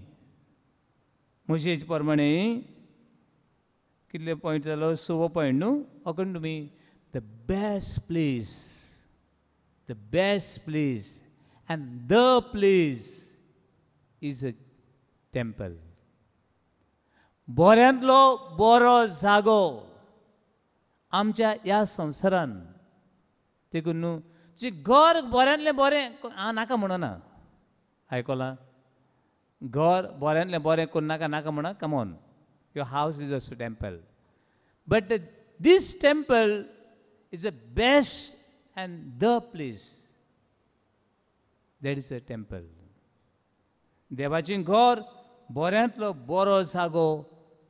मोशेच प्रमाणे कितले पॉयंट जालो? 6 पॉयंट न्हू. According to me the best place and the place is a temple. बऱ्यांतलो बरो जागो आमच्या ह्या संवसारान. देखून न्हू जी घर बऱ्यांतलें बरें हांव नाका म्हणना. आयकलां? घर बऱ्यांतलें बरें कोण नाका म्हणा. Come on. Your house is also a temple. But this temple is the best and the place. That is a temple. देवाचें घर बऱ्यांतलो बरो जागो.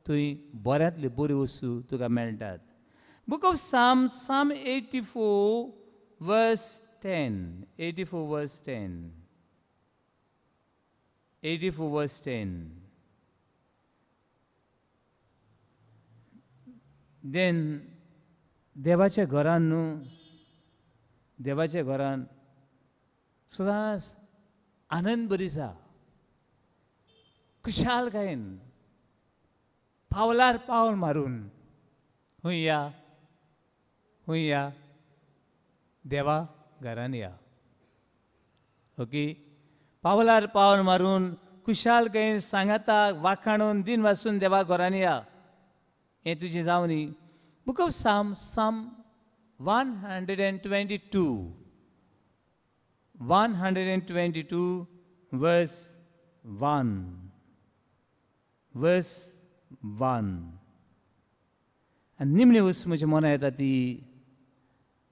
थंय बऱ्यांतली बरी वस्तू तुका मेळटात. Book of Psalm 84, verse 10. 84, verse 10. 84, verse 10. Then देवाच्या घरान न्हू देवाच्या घरान सदांच आनंद बरी जा. खुशालकायेन पावलार पावल मारून हूंय या देवा घरान या. ओके. पावलार पावल मारून खुशालकायेन सांगाताक वाखाणून दिन वाचून देवा घरान या. हें तुजें जावं न्ही. Book of Psalm 122. 122, verse 1. Verse 1. आनी निमणी वस्त म्हज्या मनां येता ती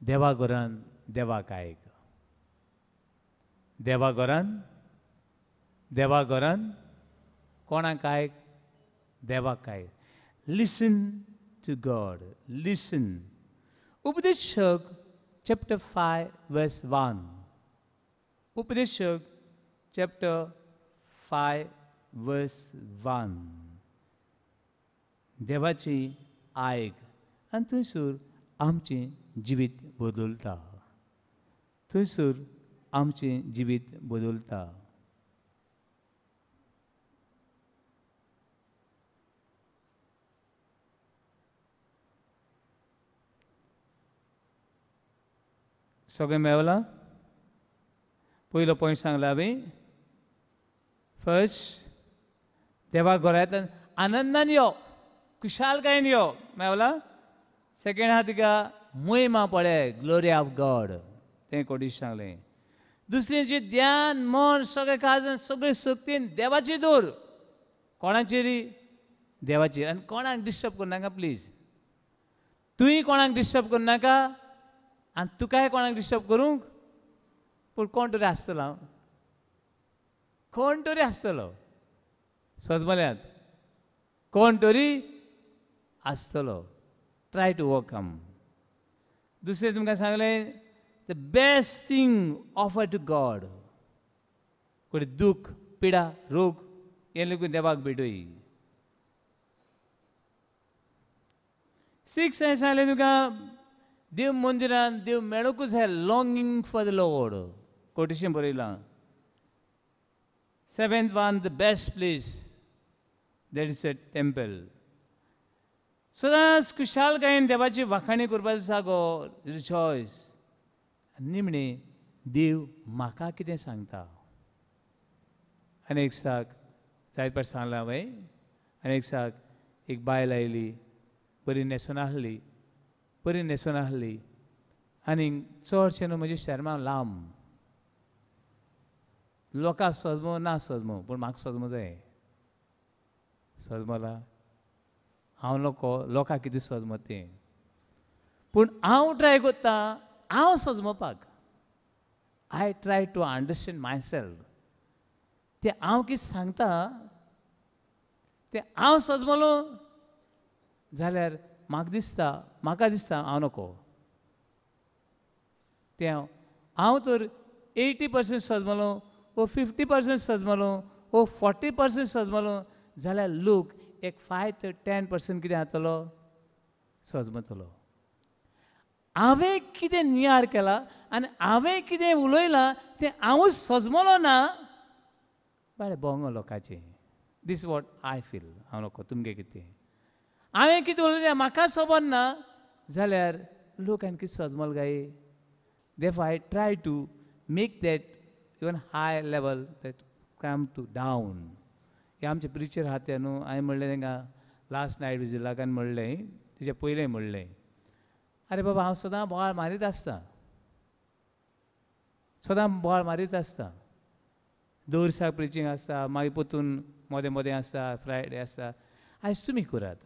देवा घरान देवाक आयक. देवा घरान कोणाक आयक? देवाक आयक. Listen to God. Listen. Upadeshak chapter 5, verse 1. Upadeshak chapter 5 verse 1. देवाची आयक आनी थंयसर आमचें जिवीत बदलता. थंयसर आमचें जिवीत बदलता. सगळें मेवलां? पयलो पॉयंट सांगला हांवें. फर्स्ट, देवा घरांत आनंदान यो, खुशालकायेन यो. मेवलां? सेकंड आहा तिका महिमा पळे, ग्लोरी ऑफ गॉड, तें कोडिश सांगलें. दुसरें ध्यान, मन, सगळें काळजान, सगळे सक्तीन देवाचेर दवर. कोणाचेर? देवाचेर. आनी कोणाक डिस्टर्ब करनाका प्लीज. तुवें कोणाक डिस्टर्ब करनाका आनी तुकाय कोणाक डिस्टर्ब करूंक. पूण कोण तरी आसतलो. हांव कोण तरी आसतलो सजमल्यांत, कोण तरी आसतलो. Try to overcome. दुसरें तुमकां सांगलें, the best thing offer to God. कोणी दूख, पिडा, रोग हें लेगून देवाक भेटोय. 6 हांवें सांगलें तुका, देव मंदिरान देव मेळोकूच जाय. लॉंगिंग फॉर द लॉर्ड. कोटेशन बरयलां. 7th one, the best place, that is a temple. सदांच खुशालकायेन देवाची वाखाणी करपाचो जागो, रिजॉयस. निमणें देव म्हाका कितें सांगता. आनी एक दिसाक जायते फावट सांगलां हांवें. आनी एक दिसाक एक बायल आयली, बरी न्हेसून आहली, बरी न्हेसून आहली. आनी चडशें न्हू म्हजे शर्मां लांब. लोकांक सजमो ना सजमो, पूण म्हाका सजमो जाय. सजमला हांव लोकांक कितें सजमो तें. पूण हांव ट्राय करतां हांव सजमोवपाक. I try to understand myself. तें हांव कितें सांगता तें हांव सजमलो जाल्यार म्हाका दिसता हांव नको. तें हांव तर 80% सजमलो, वो 50% सजमलो, वो 40% सजमलो जाल्यार लोक एक 5 to 10% कितें जातलो, सजमतलो. हांवें कितें नियाळ केला आनी हांवें कितें उलयलां तें हांवूच सजमलो ना, बरें भोंगो लोकांचें. दीस वॉट आय फील. हांव नको, तुमगे कितें. हांवें कितें उलयलें तें म्हाका खबर ना जाल्यार लोकांनी कितें सजमल गाय. Therefore, I try to make that even high level that come to down. हे आमचे प्रिचर आहात ते न्हू. हांवें म्हणलें तांकां लास्ट नायट विजिलाकान म्हणलें, तेजे पयलें म्हणलें, आरे बाबा हांव सदां बोवाळ मारीत आसता, सदां बोवाळ मारीत आसता. दर दिसाक प्रिचींग आसता, मागीर परतून मोदें मोदें आसता, फ्रायडे आसता. आयज तुमी करात.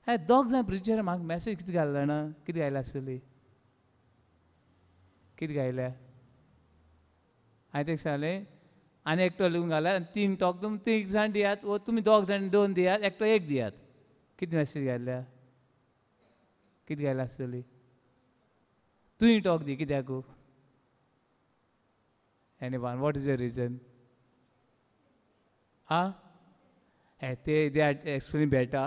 हे दोग जाण प्रिचर म्हाका मॅसेज कितें घालना जाणा, कितें घायला आसतली, कितें घायल्या. हांवें ताका सांगलें आनी एकटो लिहून घालात आनी 3 टॉक तुमी 3 जाण दियात, वो तुमी 2 जाण 2 दियात, एकटो 1 दियात. कितें मॅसेज घायल्या, कितें घायला आसतली. तुवें टॉक दी कित्याक. Anyone, what is the reason? They are explaining better.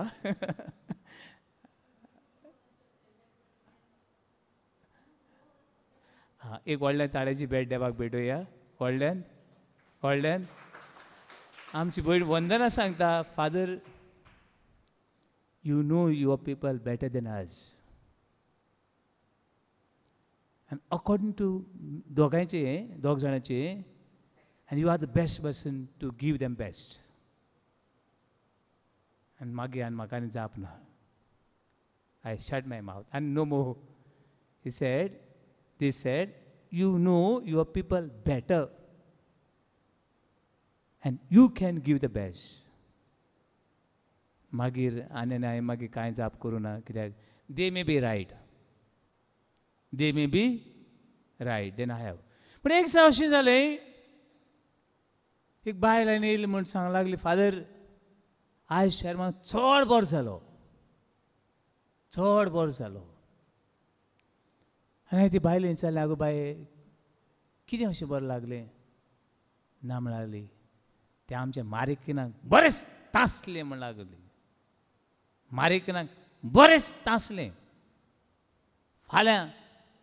एक व्हडल्यान ताळ्याची भेट देवाक भेटोया. व्हडल्यान आमची भयण वंदना सांगता, father you know your people better than us. And according to दोग जाणांचे, and you are the best person to give them best. And मागीर आनी म्हाका आनी जाप ना. I shut my mouth and no more. They said, you know your people better and you can give the best. मागीर आनी हांवें मागीर कांय जाप करूं ना, कित्याक they may be right. They may be right, then I have. पूण एक दिसा अशें जालें, एक बायल आनी येयली म्हूण सांगूंक लागली, फादर आयज शर्मा चड बरो जालो, चड बरो जालो. आनी हांवें ती बायलेन विचारलें, आगो बाये कितें अशें बरें लागलें. ना म्हणूंक लागली, ते आमच्या मारिकिनाक बरेच तासले म्हण लागली. मारिकिनाक बरेच तासले. फाल्यां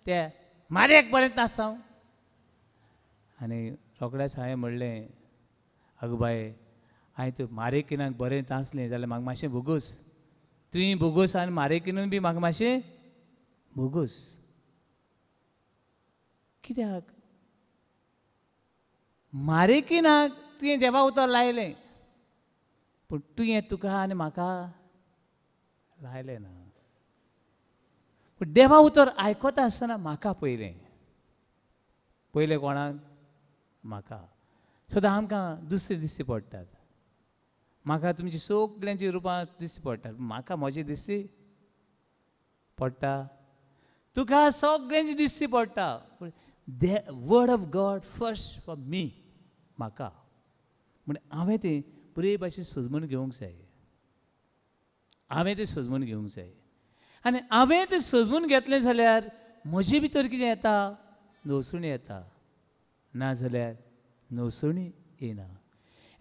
ते मारेक बरें तासाव. आनी रोखडेच हांवें म्हणलें, आगो बाय, हांवें तूं मारेकिनाक बरें तासलें जाल्यार म्हाका मातशें भोगूस. तुवें भोगूस आनी मारेकिनूय बी म्हाका मातशें भोगूस. कित्याक? मारेकिनाक तुवें देवा उतर लायलें, पूण तुवें तुका आनी म्हाका लायलें ना. पूण देवा उतर आयकता आसतना म्हाका पयलें कोणाक? म्हाका. सदां आमकां दुसरे दिश्टी पडटात. म्हाका तुमची सगळ्यांची रुपां दिश्टी पडटात, म्हाका म्हजी दिश्टी पडटा. तुका सगळ्यांची दिश्टी पडटा. Word of God first for me, म्हाका. म्हण हांवें तें बरे भाशेन सजमून घेवंक जाय. हांवें तें सजमून घेवंक जाय. आनी हांवें तें सजमून घेतलें जाल्यार म्हजे भितर कितें येता? नवसुणी येता. नाजाल्यार नवसुणी येना.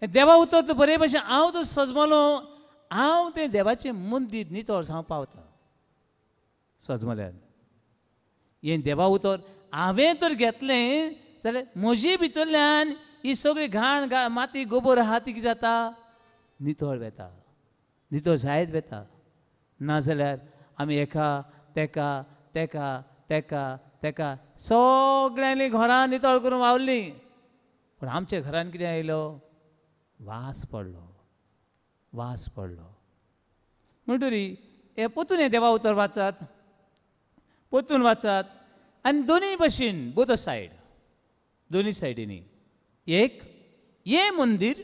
देवा उतर तो बरे भाशेन हांव तो सजमलो, हांव तें देवाचें मंदीर नितळ जावं पावता सजमल्यान. हें देवा उतर हांवें तर घेतलें जाल्यार म्हजे भितरल्यान ही सगळी घाण माती गोबर आहा ती कितें जाता? नितळ वेता, नितळ जायत वेता. नाजाल्यार आमी एका तेका तेका तेका तेका सगळ्यांनी घरां नितळ करून वावरलीं, पूण आमच्या घरान कितें आयलो? वास पडलो, वास पडलो. म्हणटरी हे पोतून हें देवा उतर वाचात, पोतून वाचात. आनी दोनूय भशेन बोथ सायड, दोनूय सायडीनी एक हें मंदीर,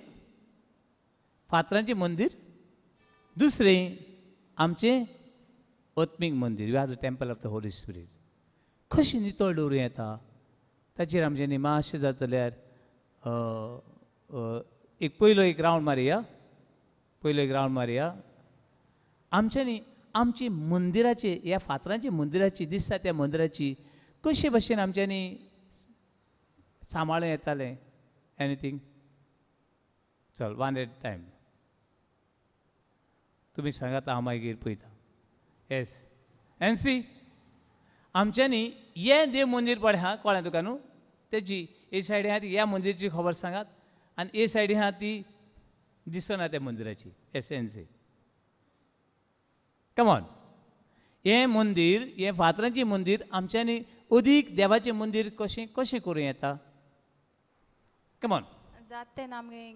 फातरांचें मंदीर. दुसरें आमचें आत्मीक मंदीर. We are the temple of the holy spirit. कशें नितळ दवरूं येता ताचेर आमच्यांनी मातशें जातल्यार पयलो एक रावंड मारया. पयलो एक रावंड मारया. आमच्यांनी आमची मंदिराची, ह्या फातरांची मंदिराची दिसता त्या मंदिराची कशे भाशेन आमच्यांनी सांबाळूं येतालें? एनीथींग? चल, वन एट टायम तुमी सांगात, हांव मागीर पळयता. येस एनसी, आमच्यांनी हें देव मंदीर पळय आहा, कळ्ळें तुका न्हू? तेची हे सायडीन आहा ती ह्या मंदिराची खबर सांगात, आनी हे सायडीन आहा ती दिसना त्या मंदिराची. Yes NC, come on. हें मंदीर, हें फातरांचें मंदीर आमच्यांनी अदीक देवाचें मंदीर कशें कशें करूं येता? कमॉन. जात तेन्ना आमी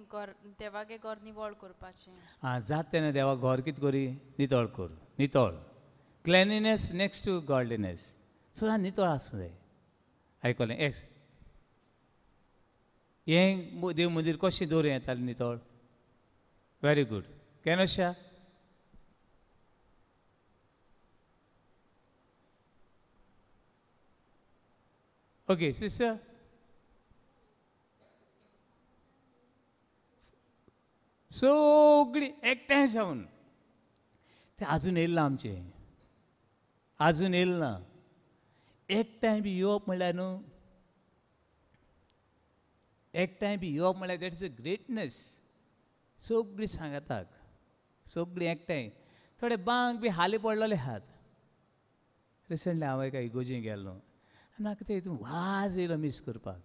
देवागे घर निवळ करपाचें. हां, जात तेन्ना देवा घर कितें करी? नितळ कर. नितळ. Cleanliness next to godliness. सदां नितळ आसूं जाय. आयकलें? एस. हें देव मंदीर कशें दवरूं येतालें नितळ? Very good. Kenosha? Okay sister. सगळीं एकठांय जावन, तें आजून येयलें ना आमचें, आजून येयलें ना. एकठांय बी येवप म्हणल्यार न्हू, एकठांय बी येवप म्हणल्यार दॅट इज अ ग्रेटनेस. सगळीं सांगाताक, सगळीं एकठांय. थोडे बांक बी हाली पडलेले आहात. रिसंटली हांव एका इगोजीक गेल्लो आनी म्हाका ते हितून वाज येयलो मिस करपाक.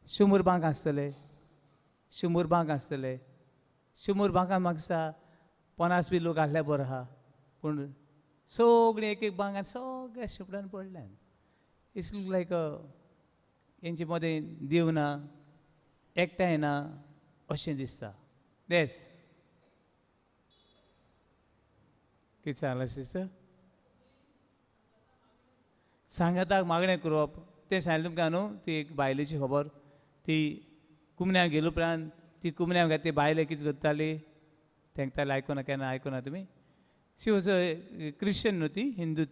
100 बांक आसतले, 100 बांक आसतले. 100 बांकान म्हाका दिसता 50 बी लोक आसल्यार बरो आहा, पूण सगळीं एक एक बांकान सगळ्या शिपडान पडल्यात. इट्स लूक लायक हेंचे मदें देव ना, एकठांय ना अशें दिसता. देस कितें सांगलें सिस्टर? सांगाताक मागणें करप तें सांगलें तुमकां न्हू. ती एक बायलेची खबर. ती कुमण्याक गेले उपरांत ती कुमण्याक ती बायले कितें करताली तेंगताली. आयकुना? केन्ना आयकुना तुमी? शी वॉज अ क्रिश्चन न्हू, ती हिंदू.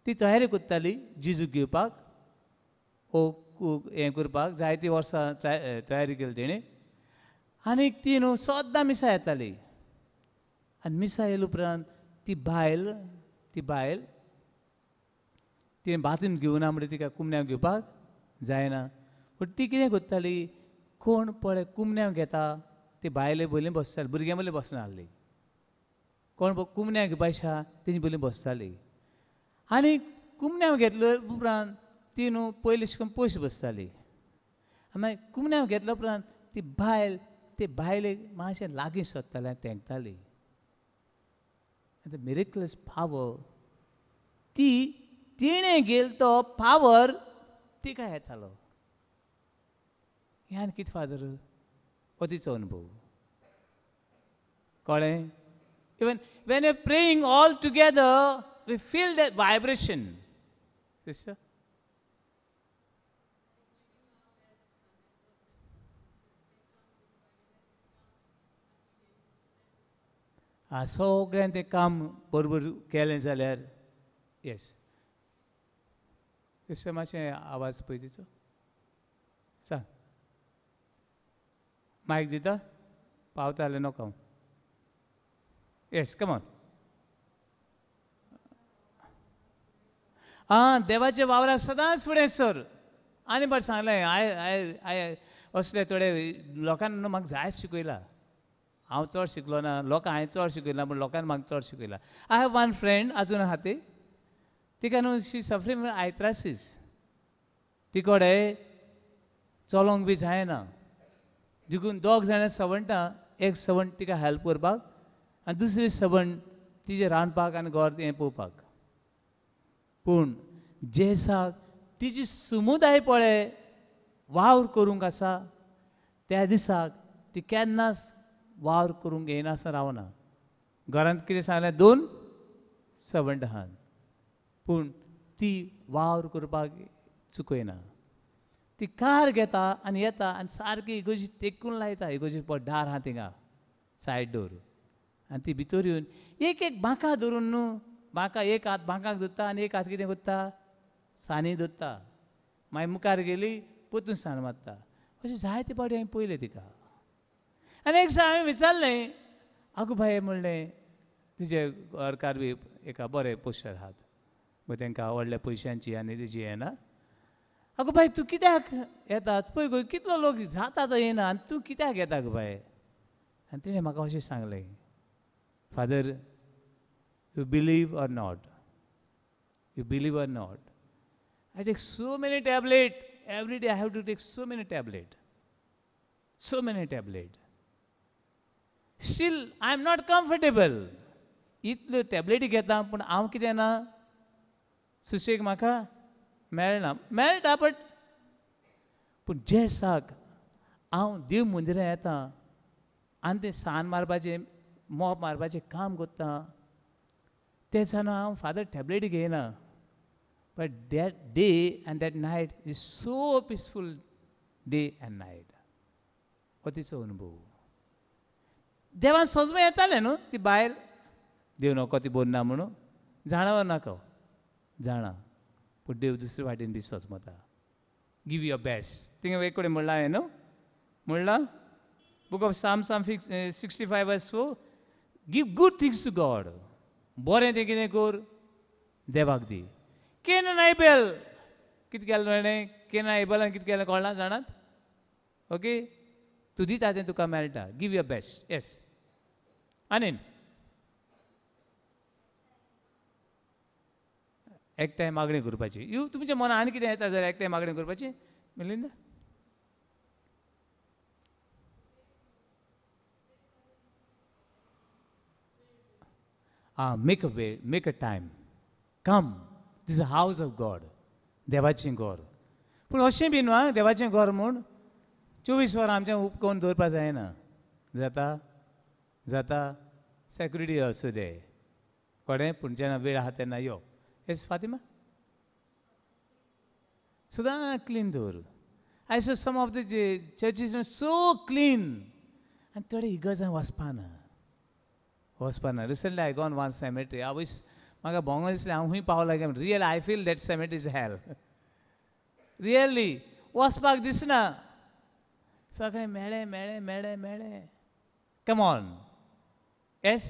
ती तयारी करताली जिजूक घेवपाक, हें करपाक. जायतीं वर्सां तयारी केली तेणें. आनीक ती न्हू सद्दां मिसा येताली. आनी मिसा येयले उपरांत ती बायल तिणें बाथरूम घेवना म्हणटा तिका कुमण्याक घेवपाक जायना. पूण ती कितें करताली कोण पळय कुमन्यांक घेता ती बायले बली बसताली भुरग्यां बली बसना आहली कोण कुमन्यांक घेवपाशा तेजी बली बसताली आनी कुमन्यांक घेतले उपरांत ती न्हू पयलीं शिकून पयस बसताली मागीर कुमन्यांक घेतल्या उपरांत ती बायल ते बायलेक मातशें लागीं सोदताली आनी तेंकताली द मिरेकलस पावर ती तिणें गेल तो पावर तिका येतालो ह्यान कितें फादर हो तिचो अनुभव कळ्ळें even when you praying all together we feel that vibration sister सगळ्यांनी तें काम बरोबर केलें जाल्यार येस सिस्टर मातशें आवाज पळय तिचो सांग मायक दिता पावता जाल्यार नोको हांव येस कमॉन देवाच्या वावराक सदांच फुडें सर आनी बरें सांगलें आय असले थोडे लोकांनी म्हाका जायत शिकयला हांव चड शिकलो ना लोकांक हांवें चड शिकयला पूण लोकांनी म्हाका चड शिकयला आय हॅव वन फ्रेंड अजून आहा ती तिका न्हू शी सफरींग फ्रॉम आयथ्रासीस ती कडेन चलोंक बी जायना देखून दोग जाणां सवंटां एक सवंट तिका हेल्प करपाक आनी दुसरी सवंट तिजे रांदपाक आनी घर हें पळोवपाक पूण जे दिसाक तिची समुदाय पळय वावर करूंक आसा त्या दिसाक ती केन्नाच वावर करूंक येनासतना रावना घरांत कितें सांगलें 2 सवंट आहात पूण ती वावर करपाक चुकयना ती कार घेता आनी येता आनी सारकी इगोजी तेकून लायता इगोजी दार आहा थिंगा सायड डोर आनी ती भितर येवन एक बांका धरून न्हू बांका एक हात बांकाक धरता आनी एक हात कितें करता सानी धरता मागीर मुखार गेली परतून साण मारता अशें जायते पावटी हांवें पळयलें तिका आनी एक हांवें विचारलें आगो बाय म्हणलें तुजे घरकार बी एका बरे पोस्टार आहात मागीर तांकां व्हडल्या पयशांची आनी तेजी हें ना आगो बाय तूं कित्याक येता पळय गो कितलो लोक जाता तो येना आनी तूं कित्याक येता गो बाय आनी तिणें म्हाका अशें सांगलें father you believe or not you believe or not I take so many tablet every day I have to take so many tablet still I am not comfortable इतल्यो टॅबलेटी घेता पूण हांव कितें ना सुशेग म्हाका मेळटा पूण जे दिसाक हांव देव मंदिरांत येता आनी तें सान मारपाचें मोप मारपाचें काम करता ते दिसांना हांव फादर टॅबलेटी घेयना but that day and that night is so peaceful day and night हो तिचो अनुभव देवान सजमें येतालें न्हू ती बायल देव नोको ती बोर ना म्हणून जाणा वा नाका जाणा पूण देव दुसरे वाटेन बी सजमता गिव युअर बेस्ट थिंगा एक कडेन म्हणलां हांवें न्हू म्हणलां book of Psalm 65 verse 4 give good things to God बरें तें कितें कर देवाक दी केन एबेल कितें केलें ताणें केन एबेलान कितें केलें कळना जाणात ओके तूं दिता तें तुका मेळटा गिव युअर बेस्ट येस आनी एकठांय मागणी करपाची तुमच्या मनान आनी कितें येता जाल्यार एकठांय मागणी करपाची Milinda make a way make a time come this a house of God देवाचें घर पूण अशें बी न्हू देवाचें घर म्हूण 24 वरां आमचें उपकोवन दवरपा जायना जाता सेक्युरिटी असू दे कळ्ळें पूण जेन्ना वेळ आहा तेन्ना यो येस फातिमा सुद्दां क्लीन दवर I saw some of the churches so clean आनी थोडे इगर्जां वचपाना recently I gone one cemetery हांव म्हाका भोंगो दिसलें हांव खूंय पावला काय real I feel that cemetery is hell really वचपाक दिसना सगळें मेळ्ळें come on yes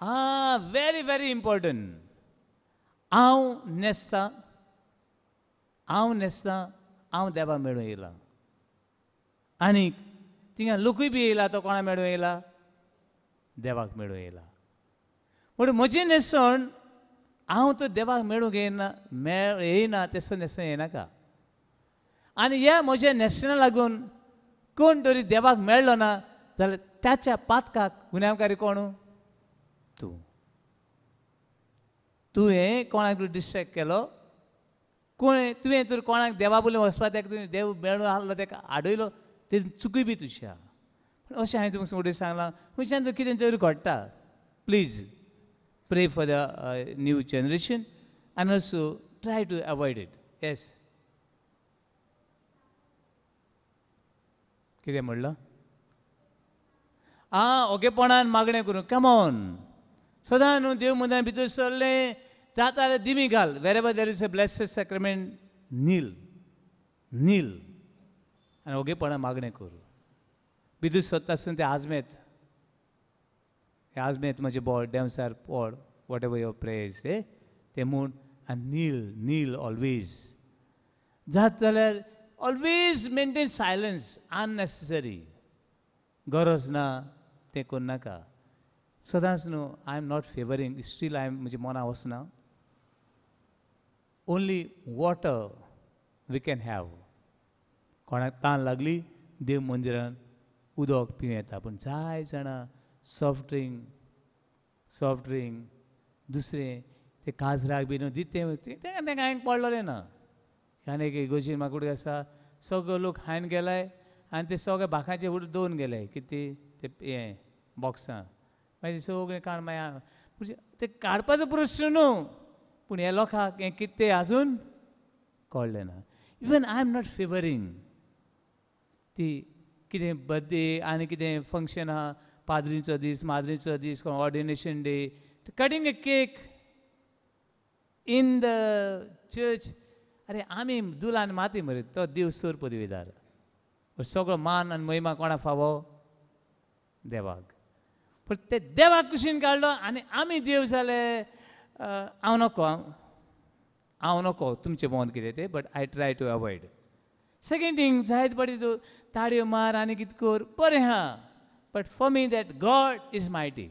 very very important हांव न्हेसतां हांव न्हेसता हांव देवाक मेळूं येयला आनीक थिंगा लोकूय बी येयला तो कोणा मेळूं येयला देवाक मेळूं येयला म्हणून म्हजें न्हेसण हांव तो देवाक मेळूंक येयना तेसो न्हेसूं येनाका आनी ह्या म्हज्या न्हेसणा लागून कोण तरी देवाक मेळ्ळो ना जाल्यार त्याच्या पातकाक गुन्यांवकारी कोण तूं तुवें कोणाक डिस्ट्रॅक्ट केलो कोण तुवें तर कोणाक देवा बोलून वचपा ताका तुवें देव मेळून आहलो ताका आडयलो ते चुकूय बी तुजी पूण अशें हांवें तुमकां फुडें सांगलां खुंयच्यान तर कितें तरी घडटा please pray for the new generation आनी also try to avoid it yes कितें म्हणलो ओगेपणान मागणें करूं कमॉन सदां न्हू देव मंदिरांत भितर सरलें जाता जाल्यार दिमी घाल wherever there is a blessed sacrament नील आनी ओगेपणान मागणें कर भितर सरता आसतना ते आजमेत म्हजें बोड देंवसार पोड वॉट एवर युअर प्रेयर्स ते म्हूण आनी नील ऑलवेज जाता जाल्यार ऑलवेज मेंटेन सायलन्स अननेसेसरी गरज ना तें करनाका सदांच न्हू I am not favouring still I am म्हज्या मना वचना only water we can have कोणाक तान लागली देव मंदिरान उदक पिवं येता पूण जाय जाणां सॉफ्ट ड्रिंक दुसरें ते काजराक बी न्हू दितें तें हांवें पडलोलें ना आनी एक इगोर्जी मागुडी आसा सगळे लोक हायन गेलाय आनी ते सगळे भाकाचे उडोवन दवरून गेले कितें ते हें बॉक्सां मागीर सगळें काण मागीर ते काडपाचो प्रश्न न्हू पूण हे लोकांक हें कितें तें आजून कळ्ळें ना even I am not favouring ती कितें बर्थडे आनी कितें फंक्शन आहा पाद्रीचो दीस माद्रीचो दीस ordination day cutting a cake in the church अरे आमी दुल आनी माती मरे तो देव सोर पदवीदार सगळो मान आनी महिमा कोणा फावो देवाक पूण ते देवाक कुशीन काडलो आनी आमी देव जाले हांव नोको तुमचें मत कितें तें but I try to avoid second thing जायत पडटी तूं ताळयो मार आनी कितें कर बरें आहा but for me that God is mighty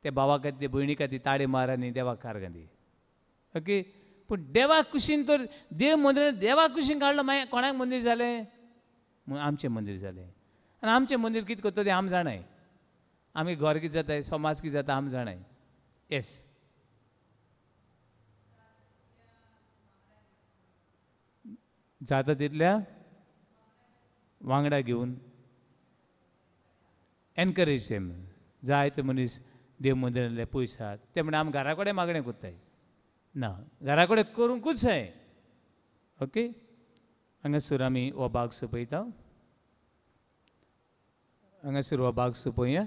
ते भावा खातीर भयणी खातीर ताळयो मार आनी देवाक कार घाली ओके पूण देवाक कुशीन तर देव मंदिरान देवाक कुशीन काडलो मागीर कोणाक मंदीर जालें आमचें मंदीर जालें आनी आमचें मंदीर कितें करता तें आमी जाणाय आमी घर कितें जाता समाज कितें जाता आमी जाणाय येस जाता तितल्या वांगडा घेवन एनकरेज देम जायते मनीस देव मंदिरांतले पयसात ते म्हणून आमी घरा कडेन मागणें कोत्ताय ना घरा कडेन करूंकूच जाय ओके हांगासर आमी हो भाग सोंपयता हांगासर हो भाग सोंपया